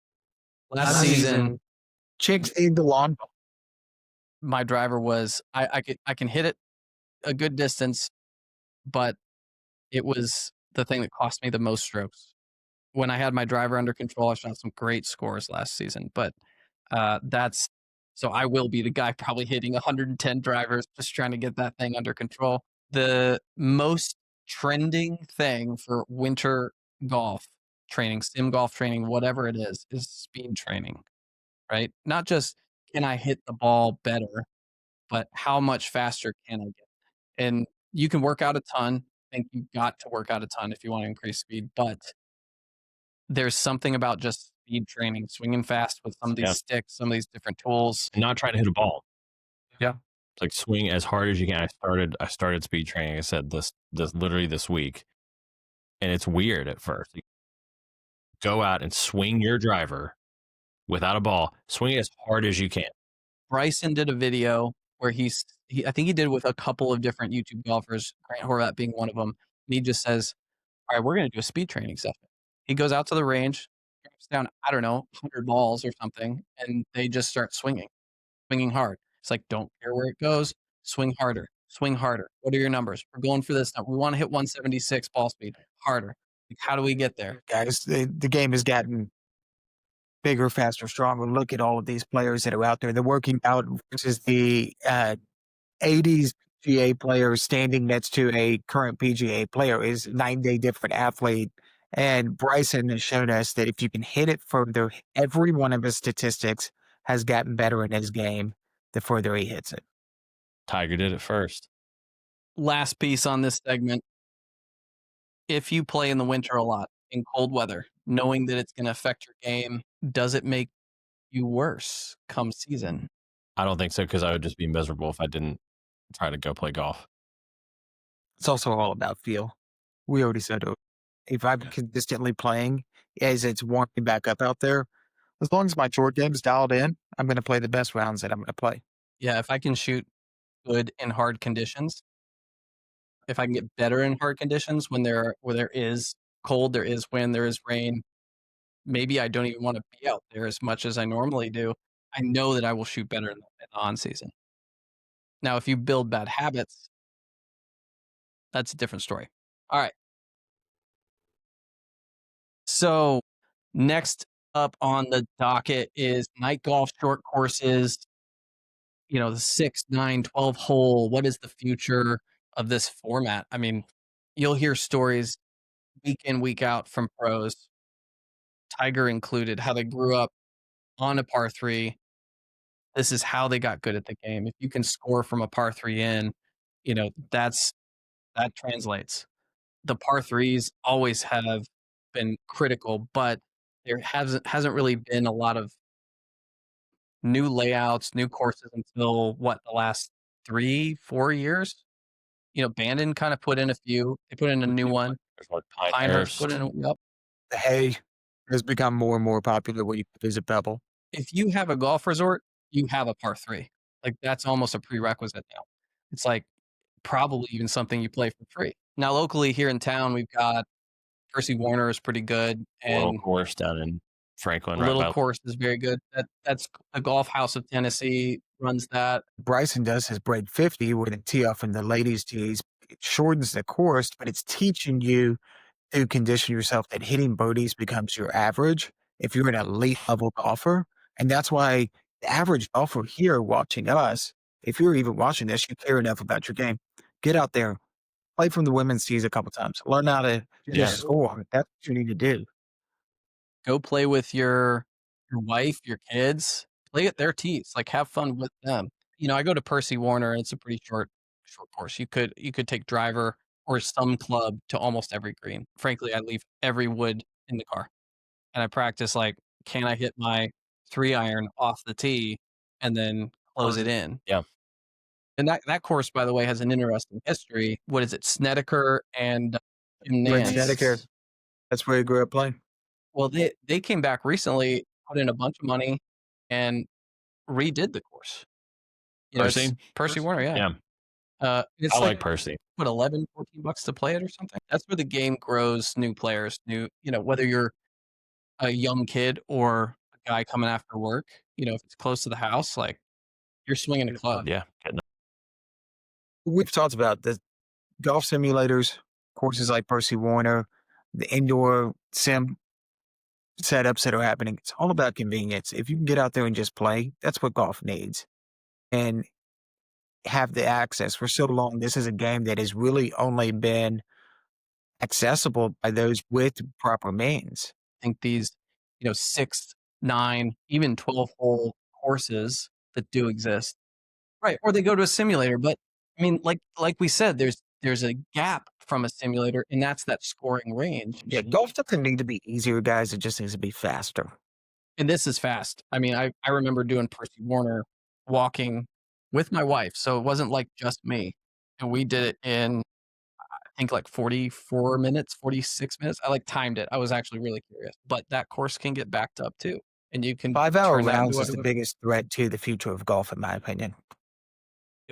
Last season, chicks in the lawn ball. My driver was, I can hit it a good distance, but it was the thing that cost me the most strokes. When I had my driver under control, I shot some great scores last season, but so I will be the guy probably hitting 110 drivers, just trying to get that thing under control. The most trending thing for winter golf training, sim golf training, whatever it is speed training, right? Not just can I hit the ball better, but how much faster can I get? And you can work out a ton. think you've got to work out a ton if you want to increase speed, but there's something about just speed training, swinging fast with some of these Yeah. sticks, some of these different tools. And not trying to hit a ball. Yeah. It's like swing as hard as you can. I started speed training, like I said, this literally this week. And it's weird at first. You go out and swing your driver without a ball, swing it as hard as you can. Bryson did a video where I think he did it with a couple of different YouTube golfers, Grant Horvat being one of them. And he just says, all right, we're going to do a speed training session. He goes out to the range, drops down, I don't know, 100 balls or something, and they just start swinging hard. It's like, don't care where it goes, swing harder, swing harder. What are your numbers? We're going for this now. We want to hit 176 ball speed, harder. Like, how do we get there? Guys, the game has gotten bigger, faster, stronger. Look at all of these players that are out there. They're working out versus the 80s PGA player standing next to a current PGA player is 9-day different athlete. And Bryson has shown us that if you can hit it further, every one of his statistics has gotten better in his game the further he hits it. Tiger did it first. Last piece on this segment. If you play in the winter a lot, in cold weather, knowing that it's going to affect your game, does it make you worse come season? I don't think so, because I would just be miserable if I didn't try to go play golf. It's also all about feel. We already said it. If I'm consistently playing as it's warming back up out there, as long as my short game's dialed in, I'm going to play the best rounds that I'm going to play. Yeah, if I can shoot good in hard conditions, if I can get better in hard conditions where there is cold, there is wind, there is rain, maybe I don't even want to be out there as much as I normally do. I know that I will shoot better in the on season. Now, if you build bad habits, that's a different story. All right. So next up on the docket is night golf short courses, the 6, 9, 12 hole. What is the future of this format? I mean, you'll hear stories week in, week out from pros, Tiger included, how they grew up on a par 3. This is how they got good at the game. If you can score from a par 3 in, that translates. The par 3s always have been critical, but there hasn't really been a lot of new layouts, new courses until the last 3-4 years. Bandon kind of put in a few. They put in a new one. There's like Pinehurst put in yep. The hay has become more and more popular when you visit Pebble. If you have a golf resort, you have a par 3. Like, that's almost a prerequisite now. It's like probably even something you play for free. Now, locally here in town, we've got Percy Warner is pretty good, little and course down in Franklin. Little Course is very good. That's the Golf House of Tennessee runs that. Bryson does his break 50 with a tee off in the ladies' tees. It shortens the course, but it's teaching you to condition yourself that hitting birdies becomes your average if you're an elite level golfer. And that's why the average golfer here watching us, if you're even watching this, you care enough about your game. Get out there, play from the women's tees a couple times, learn how to just score. That's what you need to do. Go play with your wife, your kids. Play at their tees. Like, have fun with them. I go to Percy Warner, and it's a pretty short course. You could take driver or some club to almost every green. Frankly, I leave every wood in the car, and I practice like, can I hit my 3-iron off the tee and then close it in? Yeah. And that course, by the way, has an interesting history. What is it? Snedeker and Jim Brent Nance. Snedeker, that's where he grew up playing. Well, they came back recently, put in a bunch of money, and redid the course. Percy Warner, yeah. It's I like Percy. What, $11, $14 to play it or something? That's where the game grows new players, whether you're a young kid or a guy coming after work, if it's close to the house, like, you're swinging a club. Yeah. We've talked about the golf simulators, courses like Percy Warner, the indoor sim setups that are happening. It's all about convenience. If you can get out there and just play, that's what golf needs. And have the access. For so long, this is a game that has really only been accessible by those with proper means. I think these, 6, 9, even 12-hole courses that do exist, right? Or they go to a simulator. But I mean, like we said, there's a gap from a simulator, and that's that scoring range. Yeah, golf doesn't need to be easier, guys. It just needs to be faster. And this is fast. I mean, I remember doing Percy Warner walking with my wife, so it wasn't like just me. And we did it in I think like 44 minutes, 46 minutes. I like timed it. I was actually really curious. But that course can get backed up too. And you can 5 hour turn that into rounds is the biggest threat to the future of golf, in my opinion.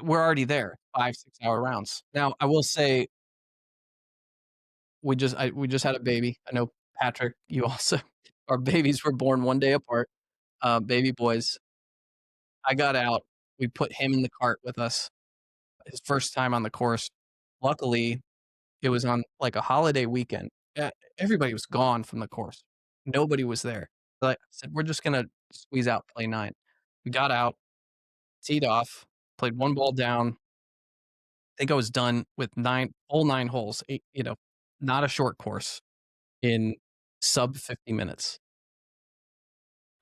we're already there, 5, 6 hour rounds. Now, I will say we just had a baby. I know Patrick, you also our babies were born one day apart. Baby boys. I got out. We put him in the cart with us. His first time on the course. Luckily, it was on like a holiday weekend. Everybody was gone from the course. Nobody was there. Like I said, we're just gonna squeeze out play 9. We got out, teed off, played one ball down. I think I was done with all 9 holes. Not a short course in sub 50 minutes.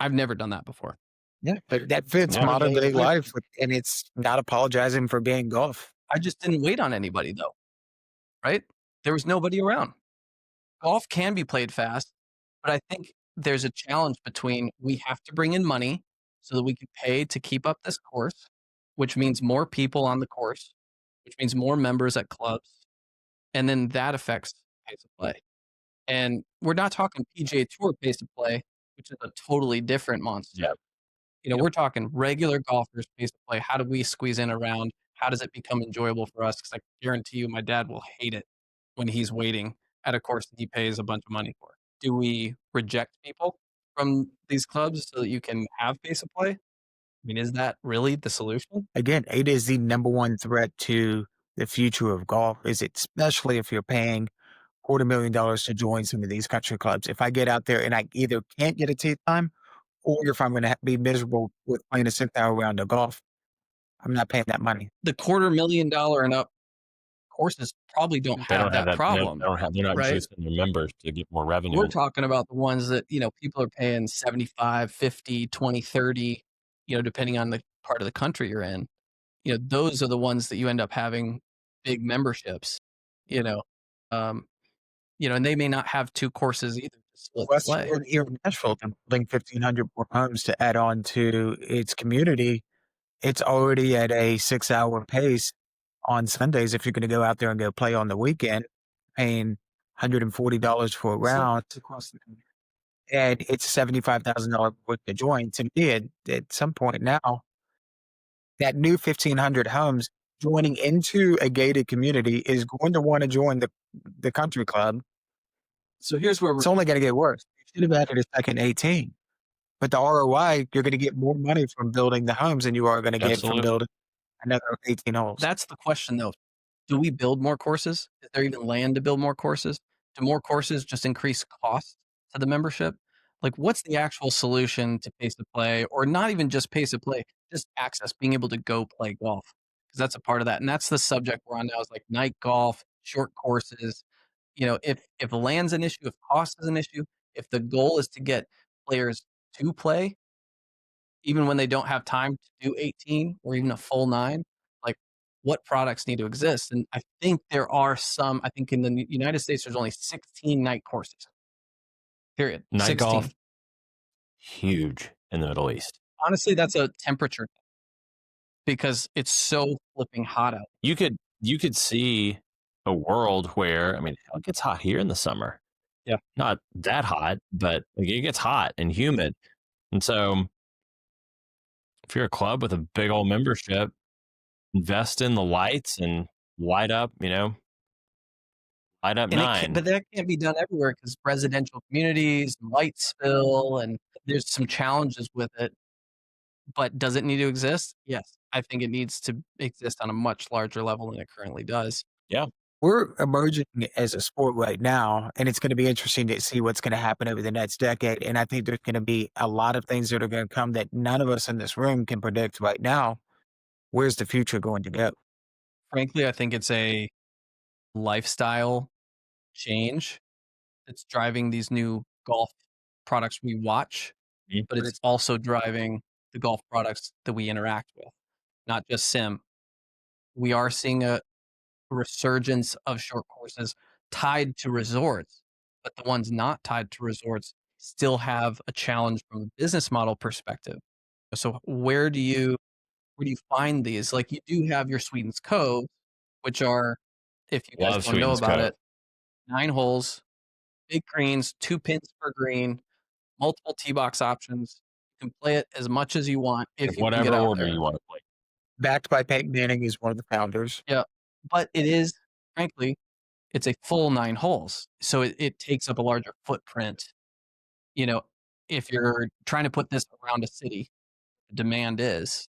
I've never done that before. Yeah, but that fits Yeah. modern day life, and it's not apologizing for being golf. I just didn't wait on anybody though, right? There was nobody around. Golf can be played fast, but I think there's a challenge between we have to bring in money so that we can pay to keep up this course, which means more people on the course, which means more members at clubs, and then that affects pace of play. And we're not talking PGA Tour pace of play, which is a totally different monster. Yep. We're talking regular golfers pace of play. How do we squeeze in a round? How does it become enjoyable for us? Because I guarantee you, my dad will hate it when he's waiting at a course that he pays a bunch of money for. Do we reject people from these clubs so that you can have pace of play? I mean, is that really the solution? Again, it is the number one threat to the future of golf, is it, especially if you're paying $250,000 to join some of these country clubs. If I get out there and I either can't get a tee time, or if I'm going to be miserable with playing a 6 hour round of golf, I'm not paying that money. The $250,000 and up courses probably don't They have don't have that that. problem. They're not right? juicing their members to get more revenue. We're talking about the ones that, people are paying 75, 50, 20, 30, depending on the part of the country you're in. Those are the ones that you end up having big memberships, you know. Um, and they may not have 2 courses either to split the play. Western here in Nashville, they're building 1,500 more homes to add on to its community. It's already at a 6 hour pace on Sundays. If you're going to go out there and go play on the weekend, paying $140 for a round, and it's $75,000 worth to join. To me, at some point now, that new 1,500 homes joining into a gated community is going to want to join the country club. So here's where It's only going to get worse. You should have added a second 18. But the ROI, you're going to get more money from building the homes than you are going to get from Absolutely. building another 18 holes. that's the question though. Do we build more courses? Is there even land to build more courses? Do more courses just increase cost to the membership? Like, what's the actual solution to pace of play, or not even just pace of play, just access, being able to go play golf? Because that's a part of that. And that's the subject we're on now is like night golf, short courses. If land's an issue, if cost is an issue, if the goal is to get players to play, even when they don't have time to do 18 or even a full 9, like what products need to exist? And I think there are some, I think in the United States, there's only 16 night courses, period. Night 16. golf, huge in the Middle East. Honestly, that's a temperature thing because it's so flipping hot out. You could see a world where, I mean, hell, it gets hot here in the summer. Yeah. Not that hot, but it gets hot and humid. And so if you're a club with a big old membership, invest in the lights and light up And 9. but that can't be done everywhere because residential communities, light spill, and there's some challenges with it. But does it need to exist? Yes. I think it needs to exist on a much larger level than it currently does. We're emerging as a sport right now, and it's going to be interesting to see what's going to happen over the next decade. And I think there's going to be a lot of things that are going to come that none of us in this room can predict right now. Where's the future going to go? Frankly, I think it's a lifestyle change that's driving these new golf products we watch, but it's also driving the golf products that we interact with, not just sim. We are seeing a a resurgence of short courses tied to resorts, but the ones not tied to resorts still have a challenge from a business model perspective. So where do you find these? Like you do have your Sweden's Cove, which are, if you guys Love don't know Sweden's about Cove. it, 9 holes, big greens, 2 pins per green, multiple tee box options. You can play it as much as you want if you can get Whatever out order there. you want to play. Backed by Peyton Manning, is one of the founders. Yeah. But it is, frankly, it's a full 9 holes. So it takes up a larger footprint. You know, if you're trying to put this around a city, the demand is,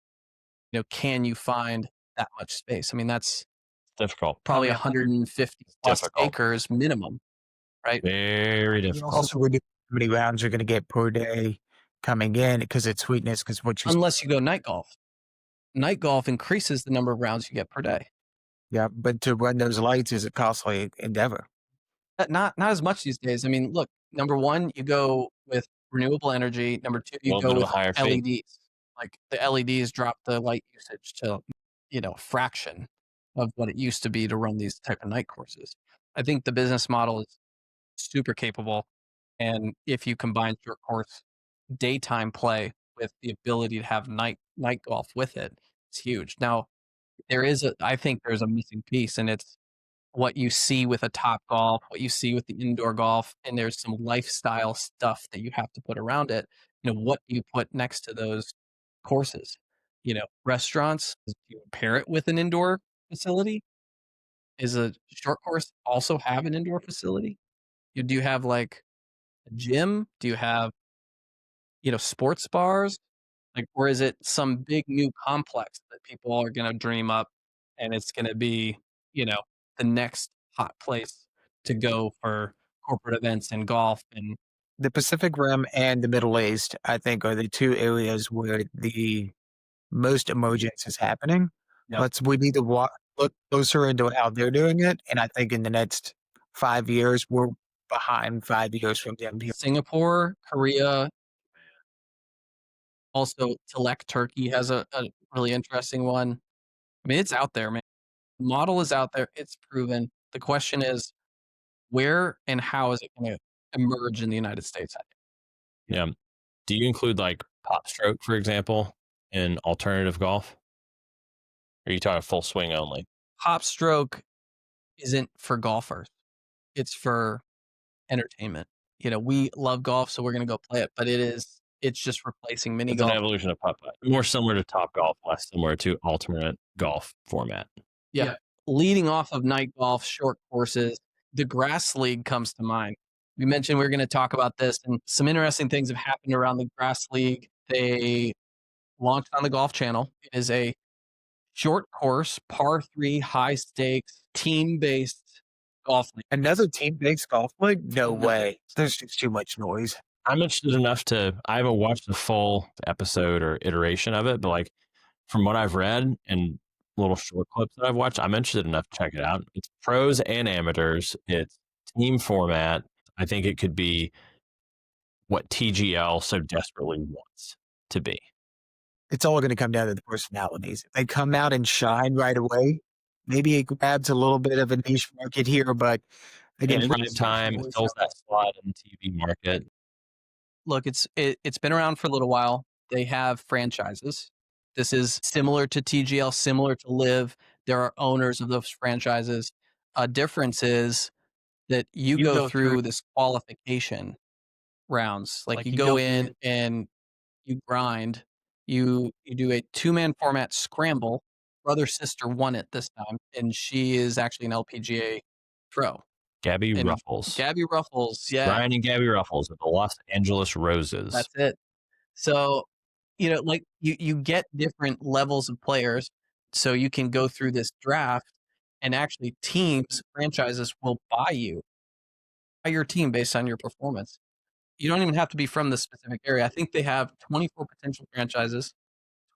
can you find that much space? I mean, that's Difficult. probably 150 plus Difficult. acres minimum, right? Very difficult. Also, we're doing how many rounds you're going to get per day coming in because it's sweetness. Because what you, Unless you go night golf. Night golf increases the number of rounds you get per day. yeah, but to run those lights is a costly endeavor. Not as much these days. I mean, look, number one, you go with renewable energy. Number two, you Little go bit of a with higher fee. LEDs. Like the LEDs drop the light usage to, a fraction of what it used to be to run these type of night courses. I think the business model is super capable. And if you combine short course daytime play with the ability to have night golf with it, it's huge. Now, I think there's a missing piece, and it's what you see with a Top Golf, what you see with the indoor golf, and there's some lifestyle stuff that you have to put around it. What do you put next to those courses? Restaurants, do you pair it with an indoor facility? Is a short course also have an indoor facility? Do you have like a gym? Do you have, sports bars? Like, or is it some big new complex that people are going to dream up and it's going to be, the next hot place to go for corporate events and golf and The Pacific Rim and the Middle East, I think, are the two areas where the most emergence is happening. Yep. We need to look closer into how they're doing it. And I think in the next 5 years, we're behind 5 years from them. Singapore, Korea, also Tilek, Turkey has a really interesting one. I mean, it's out there, man. The model is out there. It's proven. The question is, where and how is it going to emerge in the United States? Yeah. Do you include like Pop Stroke, for example, in alternative golf? Or are you talking full swing only? Hop stroke isn't for golfers. It's for entertainment. We love golf, so we're going to go play it, but it's just replacing mini It's an golf. evolution of putt putt. More similar to Top Golf, less similar to alternate golf format. Yeah. Leading off of night golf, short courses, the grass league comes to mind. We mentioned we are going to talk about this, and some interesting things have happened around the grass league. They launched on the Golf Channel. It is a short course, par 3, high stakes, team based golf league. Another team-based golf league? No way. There's just too much noise. I'm interested enough I haven't watched the full episode or iteration of it, but like from what I've read and little short clips that I've watched, I'm interested enough to check it out. It's pros and amateurs. It's team format. I think it could be what TGL so desperately wants to be. It's all going to come down to the personalities. If they come out and shine right away, maybe it grabs a little bit of a niche market here, but again, in prime time, it fills that slot in the TV market. Look, it's been around for a little while. They have franchises. This is similar to TGL, similar to Live. There are owners of those franchises. A difference is that you go through this qualification rounds. Like you go in and you grind. You do a 2-man format scramble. Brother sister won it this time, and she is actually an LPGA pro. Gabby Ruffles. Gabby Ruffles, yeah. Brian and Gabby Ruffles of the Los Angeles Roses. That's it. So, like you get different levels of players, so you can go through this draft, and actually teams, franchises will buy your team based on your performance. You don't even have to be from the specific area. I think they have 24 potential franchises.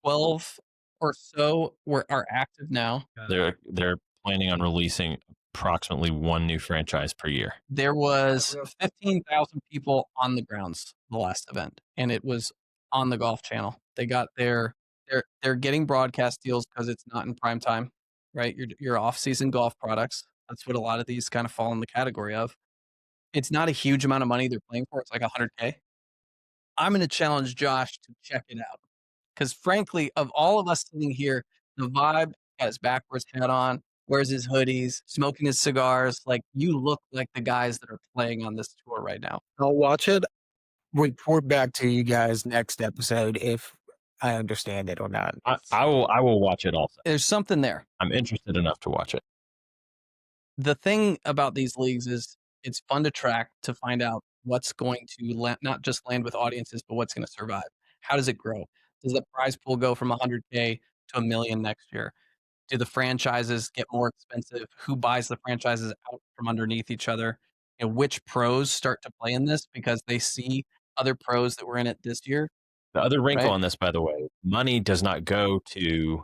12 or so are active now. They're planning on releasing approximately one new franchise per year. There was 15,000 people on the grounds the last event, and it was on the Golf Channel. They got they're getting broadcast deals because it's not in prime time. right? Your off-season golf products. That's what a lot of these kind of fall in the category of. It's not a huge amount of money they're playing for. It's like 100K. I'm going to challenge Josh to check it out. Because frankly, of all of us sitting here, the vibe, got his backwards hat on, wears his hoodies, smoking his cigars. Like, you look like the guys that are playing on this tour right now. I'll watch it. Report back to you guys next episode if I understand it or not. I will watch it also. There's something there. I'm interested enough to watch it. The thing about these leagues is it's fun to track to find out what's going to not just land with audiences, but what's going to survive. How does it grow? Does the prize pool go from 100K to $1 million next year? Do the franchises get more expensive? Who buys the franchises out from underneath each other? And which pros start to play in this because they see other pros that were in it this year? The other wrinkle Right. on this, by the way, money does not go to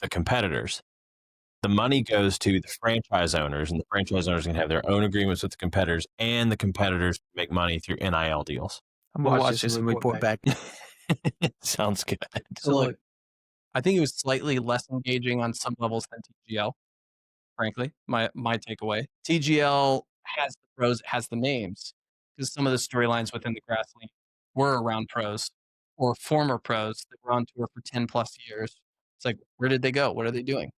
the competitors. The money goes to the franchise owners, and the franchise owners can have their own agreements with the competitors, and the competitors make money through NIL deals. We'll watch this and report back. Sounds good. So look, I think it was slightly less engaging on some levels than TGL. Frankly, my takeaway. TGL has the pros, has the names, because some of the storylines within the grass league were around pros or former pros that were on tour for 10 plus years. It's like, where did they go? What are they doing?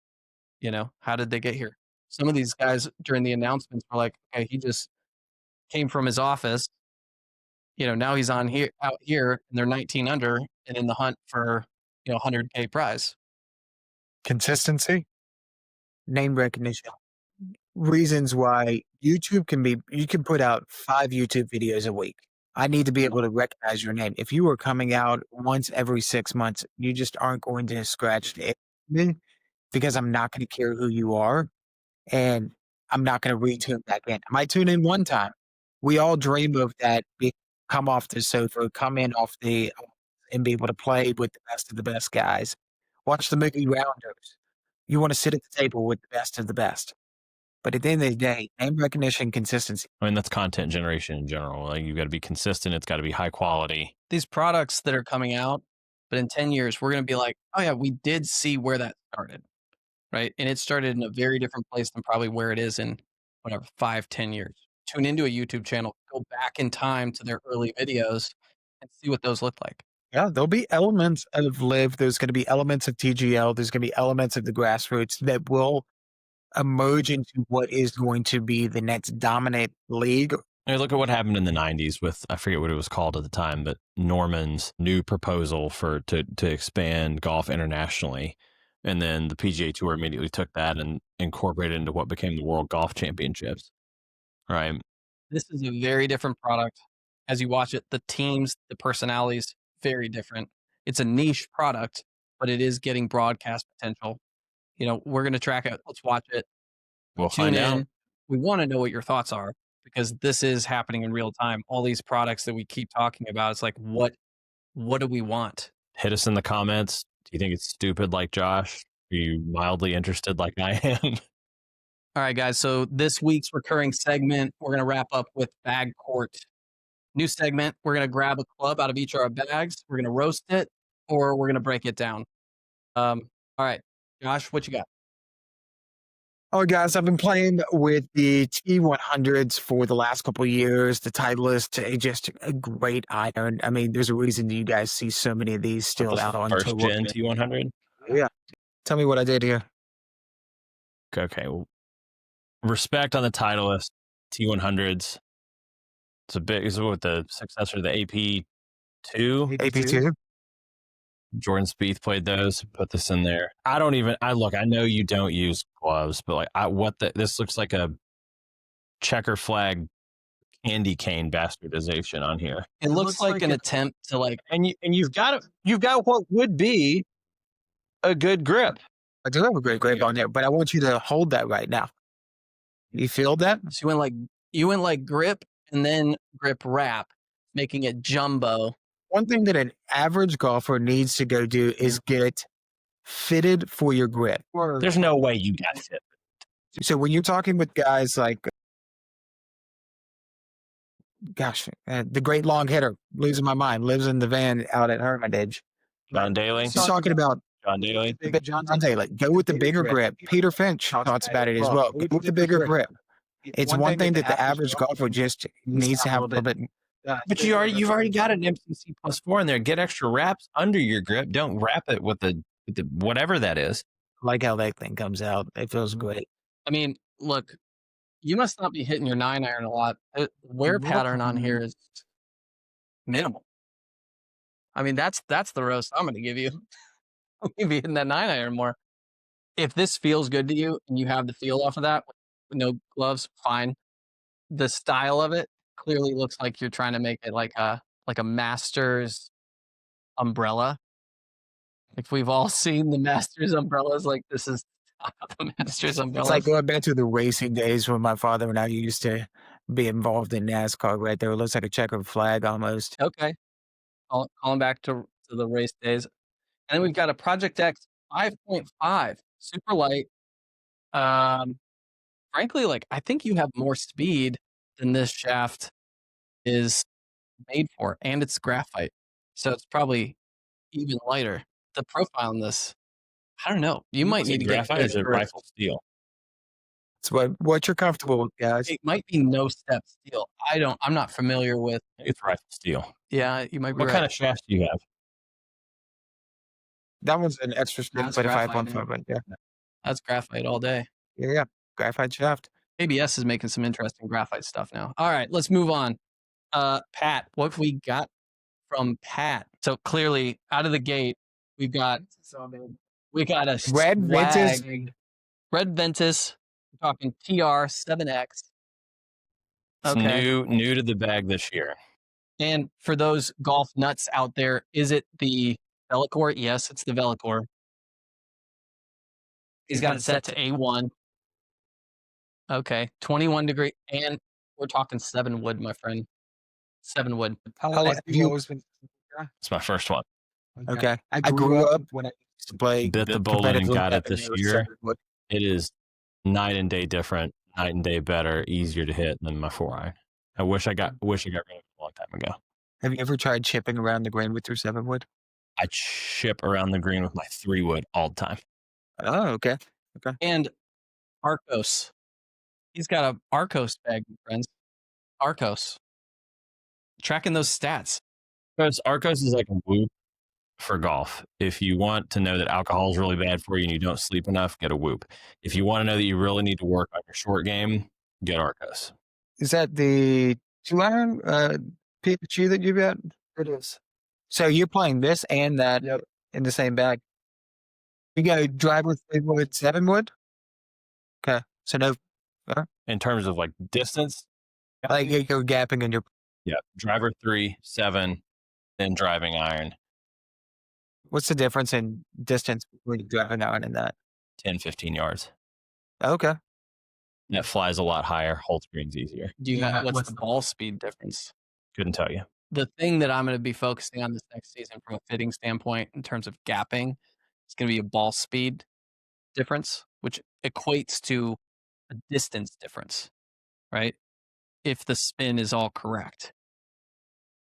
You know, how did they get here? Some of these guys during the announcements were like, okay, he just came from his office. You know, now he's out here, and they're 19 under and in the hunt for 100K prize. Consistency, name recognition, reasons why you can put out 5 YouTube videos a week. I need to be able to recognize your name. If you are coming out once every 6 months, you just aren't going to scratch the itch because I'm not going to care who you are, and I'm not going to retune back in. I might tune in one time. We all dream of that. Come off the sofa, come in off and be able to play with the best of the best guys. Watch the movie Rounders. You want to sit at the table with the best of the best. But at the end of the day, name recognition, consistency. I mean, that's content generation in general. Like, you've got to be consistent. It's got to be high quality. These products that are coming out, but in 10 years, we're going to be like, oh yeah, we did see where that started, right? And it started in a very different place than probably where it is in whatever, 5-10 years. Tune into a YouTube channel, go back in time to their early videos and see what those look like. Yeah, there'll be elements of Live. There's going to be elements of TGL. There's going to be elements of the grassroots that will emerge into what is going to be the next dominant league. I mean, look at what happened in the 90s with, I forget what it was called at the time, but Norman's new proposal to expand golf internationally. And then the PGA Tour immediately took that and incorporated it into what became the World Golf Championships. Right. This is a very different product. As you watch it, the teams, the personalities, very different. It's a niche product, but it is getting broadcast potential. You know, we're going to track it. Let's watch it. We'll Tune find out. in. We want to know what your thoughts are because this is happening in real time. All these products that we keep talking about, it's like, what do we want? Hit us in the comments. Do you think it's stupid like Josh? Are you mildly interested like I am? All right, guys. So this week's recurring segment, we're going to wrap up with Bag Court. New segment. We're going to grab a club out of each of our bags. We're going to roast it or we're going to break it down. All right, Josh, what you got? Oh, guys, I've been playing with the T100s for the last couple of years. The Titleist, just a great iron. I mean, there's a reason you guys see so many of these still out on First tour. gen T100. Yeah. Tell me what I did here. Okay. Well, respect on the Titleist T100s. It's what the successor to the AP2. AP2. Jordan Spieth played those. Put this in there. I know you don't use gloves, but this looks like a checker flag candy cane bastardization on here. It looks like an attempt to and you've got what would be a good grip. I do have a great grip on there, but I want you to hold that right now. You feel that? So you went like grip and then grip wrap, making it jumbo. One thing that an average golfer needs to go do is get fitted for your grip. There's no way you got fit. So when you're talking with guys like, the great long hitter, losing my mind, lives in the van out at Hermitage. John Daly. He's talking about John Daly. The big John Taylor, go with the bigger grip. Peter Finch talks about it as well. Go with the bigger grip. It's one thing that the average golfer just needs to have a little bit. But you've already got an MCC +4 in there. Get extra wraps under your grip. Don't wrap it with the whatever that is. Like how that thing comes out. It feels great. I mean, look, you must not be hitting your 9-iron a lot. The wear pattern on here is minimal. I mean, that's the roast I'm going to give you. I'm going to be hitting that 9-iron more. If this feels good to you and you have the feel off of that, with no gloves, fine. The style of it clearly looks like you're trying to make it like a Masters umbrella. If we've all seen the Masters umbrellas, like this is the Masters umbrella. It's like going back to the racing days when my father and I used to be involved in NASCAR right there. It looks like a checkered flag almost. Okay. Calling back to the race days. And then we've got a Project X 5.5, super light. Frankly, like I think you have more speed than this shaft is made for, and it's graphite. So it's probably even lighter. The profile in this, I don't know. You might need to get graphite or is it rifle steel? It's what you're comfortable with, guys. It might be no step steel. I'm not familiar with. It's rifle steel. Yeah, you might be What right. kind of shaft do you have? That one's an extra strip, That's but a graphite, 5.5 right there. That's graphite all day. Yeah, graphite shaft. ABS is making some interesting graphite stuff now. All right, let's move on. Pat, what have we got from Pat? So clearly, out of the gate, we got a Red Ventus. Red Ventus. We're talking TR 7X. It's new to the bag this year. And for those golf nuts out there, is it the Velocore? Yes, it's the Velocore. He's got it set to A1. Okay, 21 degree, and we're talking 7 wood, my friend. 7 wood. How long have you always been? It's my first one. Okay. I grew up when I used to play. Bit the bullet and got it this year. It is night and day different, night and day better, easier to hit than my 4-iron. I wish I got rid of it a long time ago. Have you ever tried chipping around the green with your 7 wood? I chip around the green with my 3 wood all the time. Oh, okay. And Arcos. He's got a Arcos bag, friends. Arcos. Tracking those stats. Arcos is like a Whoop for golf. If you want to know that alcohol is really bad for you and you don't sleep enough, get a Whoop. If you want to know that you really need to work on your short game, get Arcos. Is that the 2-iron Pikachu that you got? It is. So you're playing this and that in the same bag. You got a driver 3 wood, 7 wood? Okay. So no. In terms of like distance, Like you're gapping in your. yeah, driver 3, 7, then driving iron, What's the difference in distance between driving iron and that? 10, 15 yards. Okay. That flies a lot higher, holds greens easier. Do you have what's the ball speed difference? Couldn't tell you. The thing that I'm going to be focusing on this next season from a fitting standpoint in terms of gapping is going to be a ball speed difference, which equates to a distance difference, right? If the spin is all correct.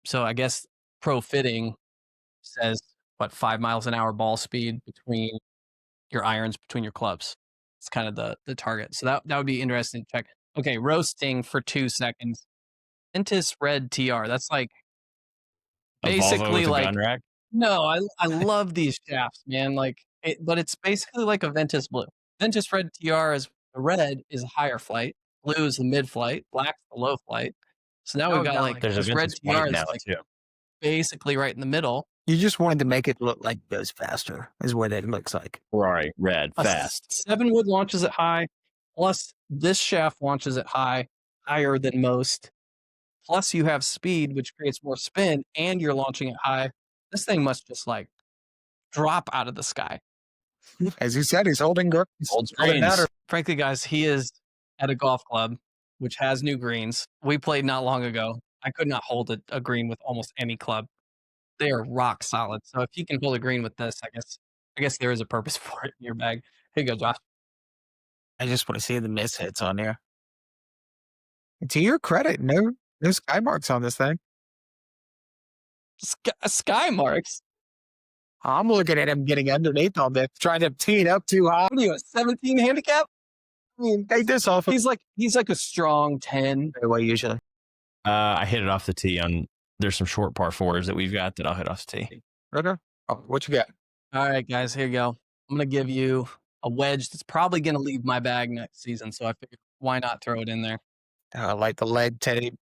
So I guess pro fitting says, 5 miles an hour ball speed between your irons, between your clubs. It's kind of the target. So that would be interesting to check. Okay, roasting for 2 seconds. Ventus Red TR. That's like A Volvo basically with a like gun rack. no, I love these shafts, man. Like but it's basically like a Ventus Blue. Ventus Red TR is the red is a higher flight, blue is the mid flight, black's the low flight. So now we've got like there's a this red Ventus TR white is now like too. basically right in the middle. You just wanted to make it look like it goes faster, is what it looks like. Ferrari red fast. 7 wood launches it high, plus this shaft launches it higher than most. Plus you have speed, which creates more spin, and you're launching it high. This thing must just like drop out of the sky. As you said, he's holding greens. Holds All that greens. matters. Frankly, guys, he is at a golf club, which has new greens. We played not long ago. I could not hold a green with almost any club. They are rock solid. So if you can hold a green with this, I guess there is a purpose for it in your bag. Here you go, Josh. I just want to see the miss hits on there. To your credit, no sky marks on this thing. Sky marks. I'm looking at him getting underneath on this, trying to tee it up too high. What are you, a 17 handicap? I mean, take this off of He's like a strong 10. fairway usually. I hit it off the tee on. There's some short par fours that we've got that I'll hit off the tee. Okay. Oh, what you got? All right, guys, here you go. I'm going to give you a wedge that's probably going to leave my bag next season. So I figured, why not throw it in there? I like the lead tape.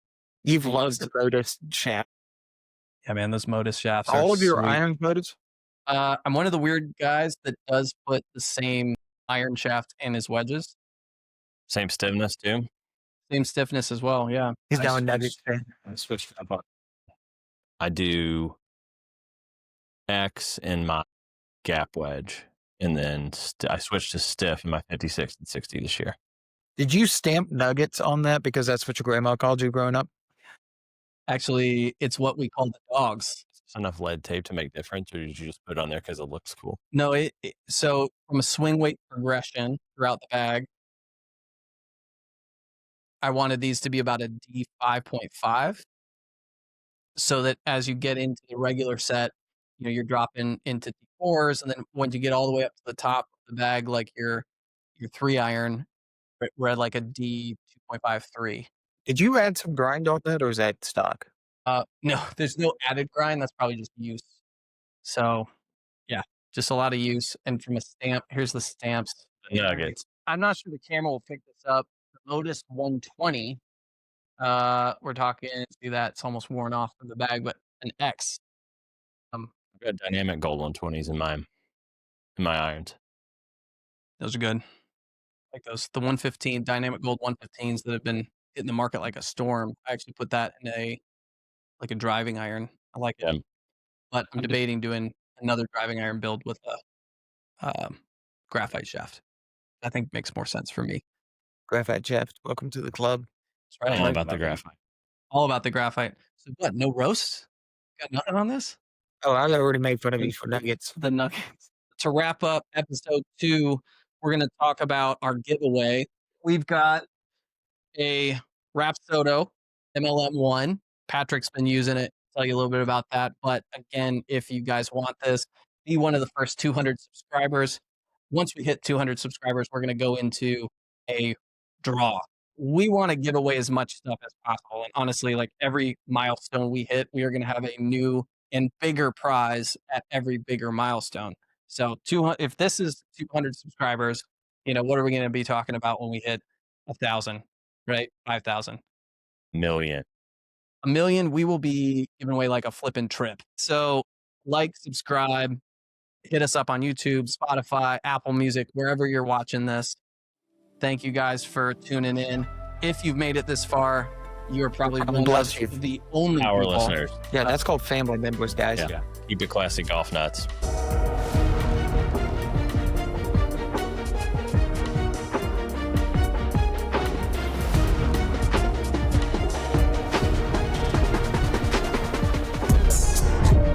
You've loved the Lotus shaft. Yeah, man, those Modus shafts are All of your sweet. iron Lotus? I'm one of the weird guys that does put the same iron shaft in his wedges. Same stiffness too. Same stiffness as well, yeah. He's I now a switched- Nuggets fan. I switched up on. I do X in my gap wedge, and then I switched to stiff in my 56 and 60 this year. Did you stamp Nuggets on that because that's what your grandma called you growing up? Actually, it's what we call the dogs. Is enough lead tape to make difference, or did you just put it on there because it looks cool? No, so from a swing weight progression throughout the bag, I wanted these to be about a D 5.5, so that as you get into the regular set, you're dropping into D4s, and then when you get all the way up to the top of the bag, like your 3-iron, we're at like a D 2.53. Did you add some grind on that, or is that stock? No, there's no added grind. That's probably just use. So, yeah, just a lot of use. And from a stamp, here's the stamps. Nuggets. I'm not sure the camera will pick this up. The Lotus 120. We're talking. See that it's almost worn off from the bag, but an X. I've got dynamic gold 120s in my irons. Those are good. Like those, the 115 dynamic gold 115s that have been hitting the market like a storm. I actually put that in a driving iron. I like it. Yeah. But I'm debating doing another driving iron build with a graphite shaft. I think makes more sense for me. Graphite shaft. Welcome to the club. That's right. All about the graphite. All about the graphite. So what? No roast? Got nothing on this? Oh, I already made fun of you for Nuggets. The nuggets. To wrap up episode 2, we're going to talk about our giveaway. We've got a Rapsodo MLM1. Patrick's been using it. Tell you a little bit about that. But again, if you guys want this, be one of the first 200 subscribers. Once we hit 200 subscribers, we're going to go into a draw. We want to give away as much stuff as possible. And honestly, like every milestone we hit, we are going to have a new and bigger prize at every bigger milestone. So 200, if this is 200 subscribers, what are we going to be talking about when we hit 1,000, right? 5,000. Million. 1 million, we will be giving away like a flipping trip. So like, subscribe, hit us up on YouTube, Spotify, Apple Music, wherever you're watching this. Thank you guys for tuning in. If you've made it this far, you're probably one bless you. of the only Our people. listeners. Yeah, that's called family members, guys. Yeah. Keep it classy, golf nuts.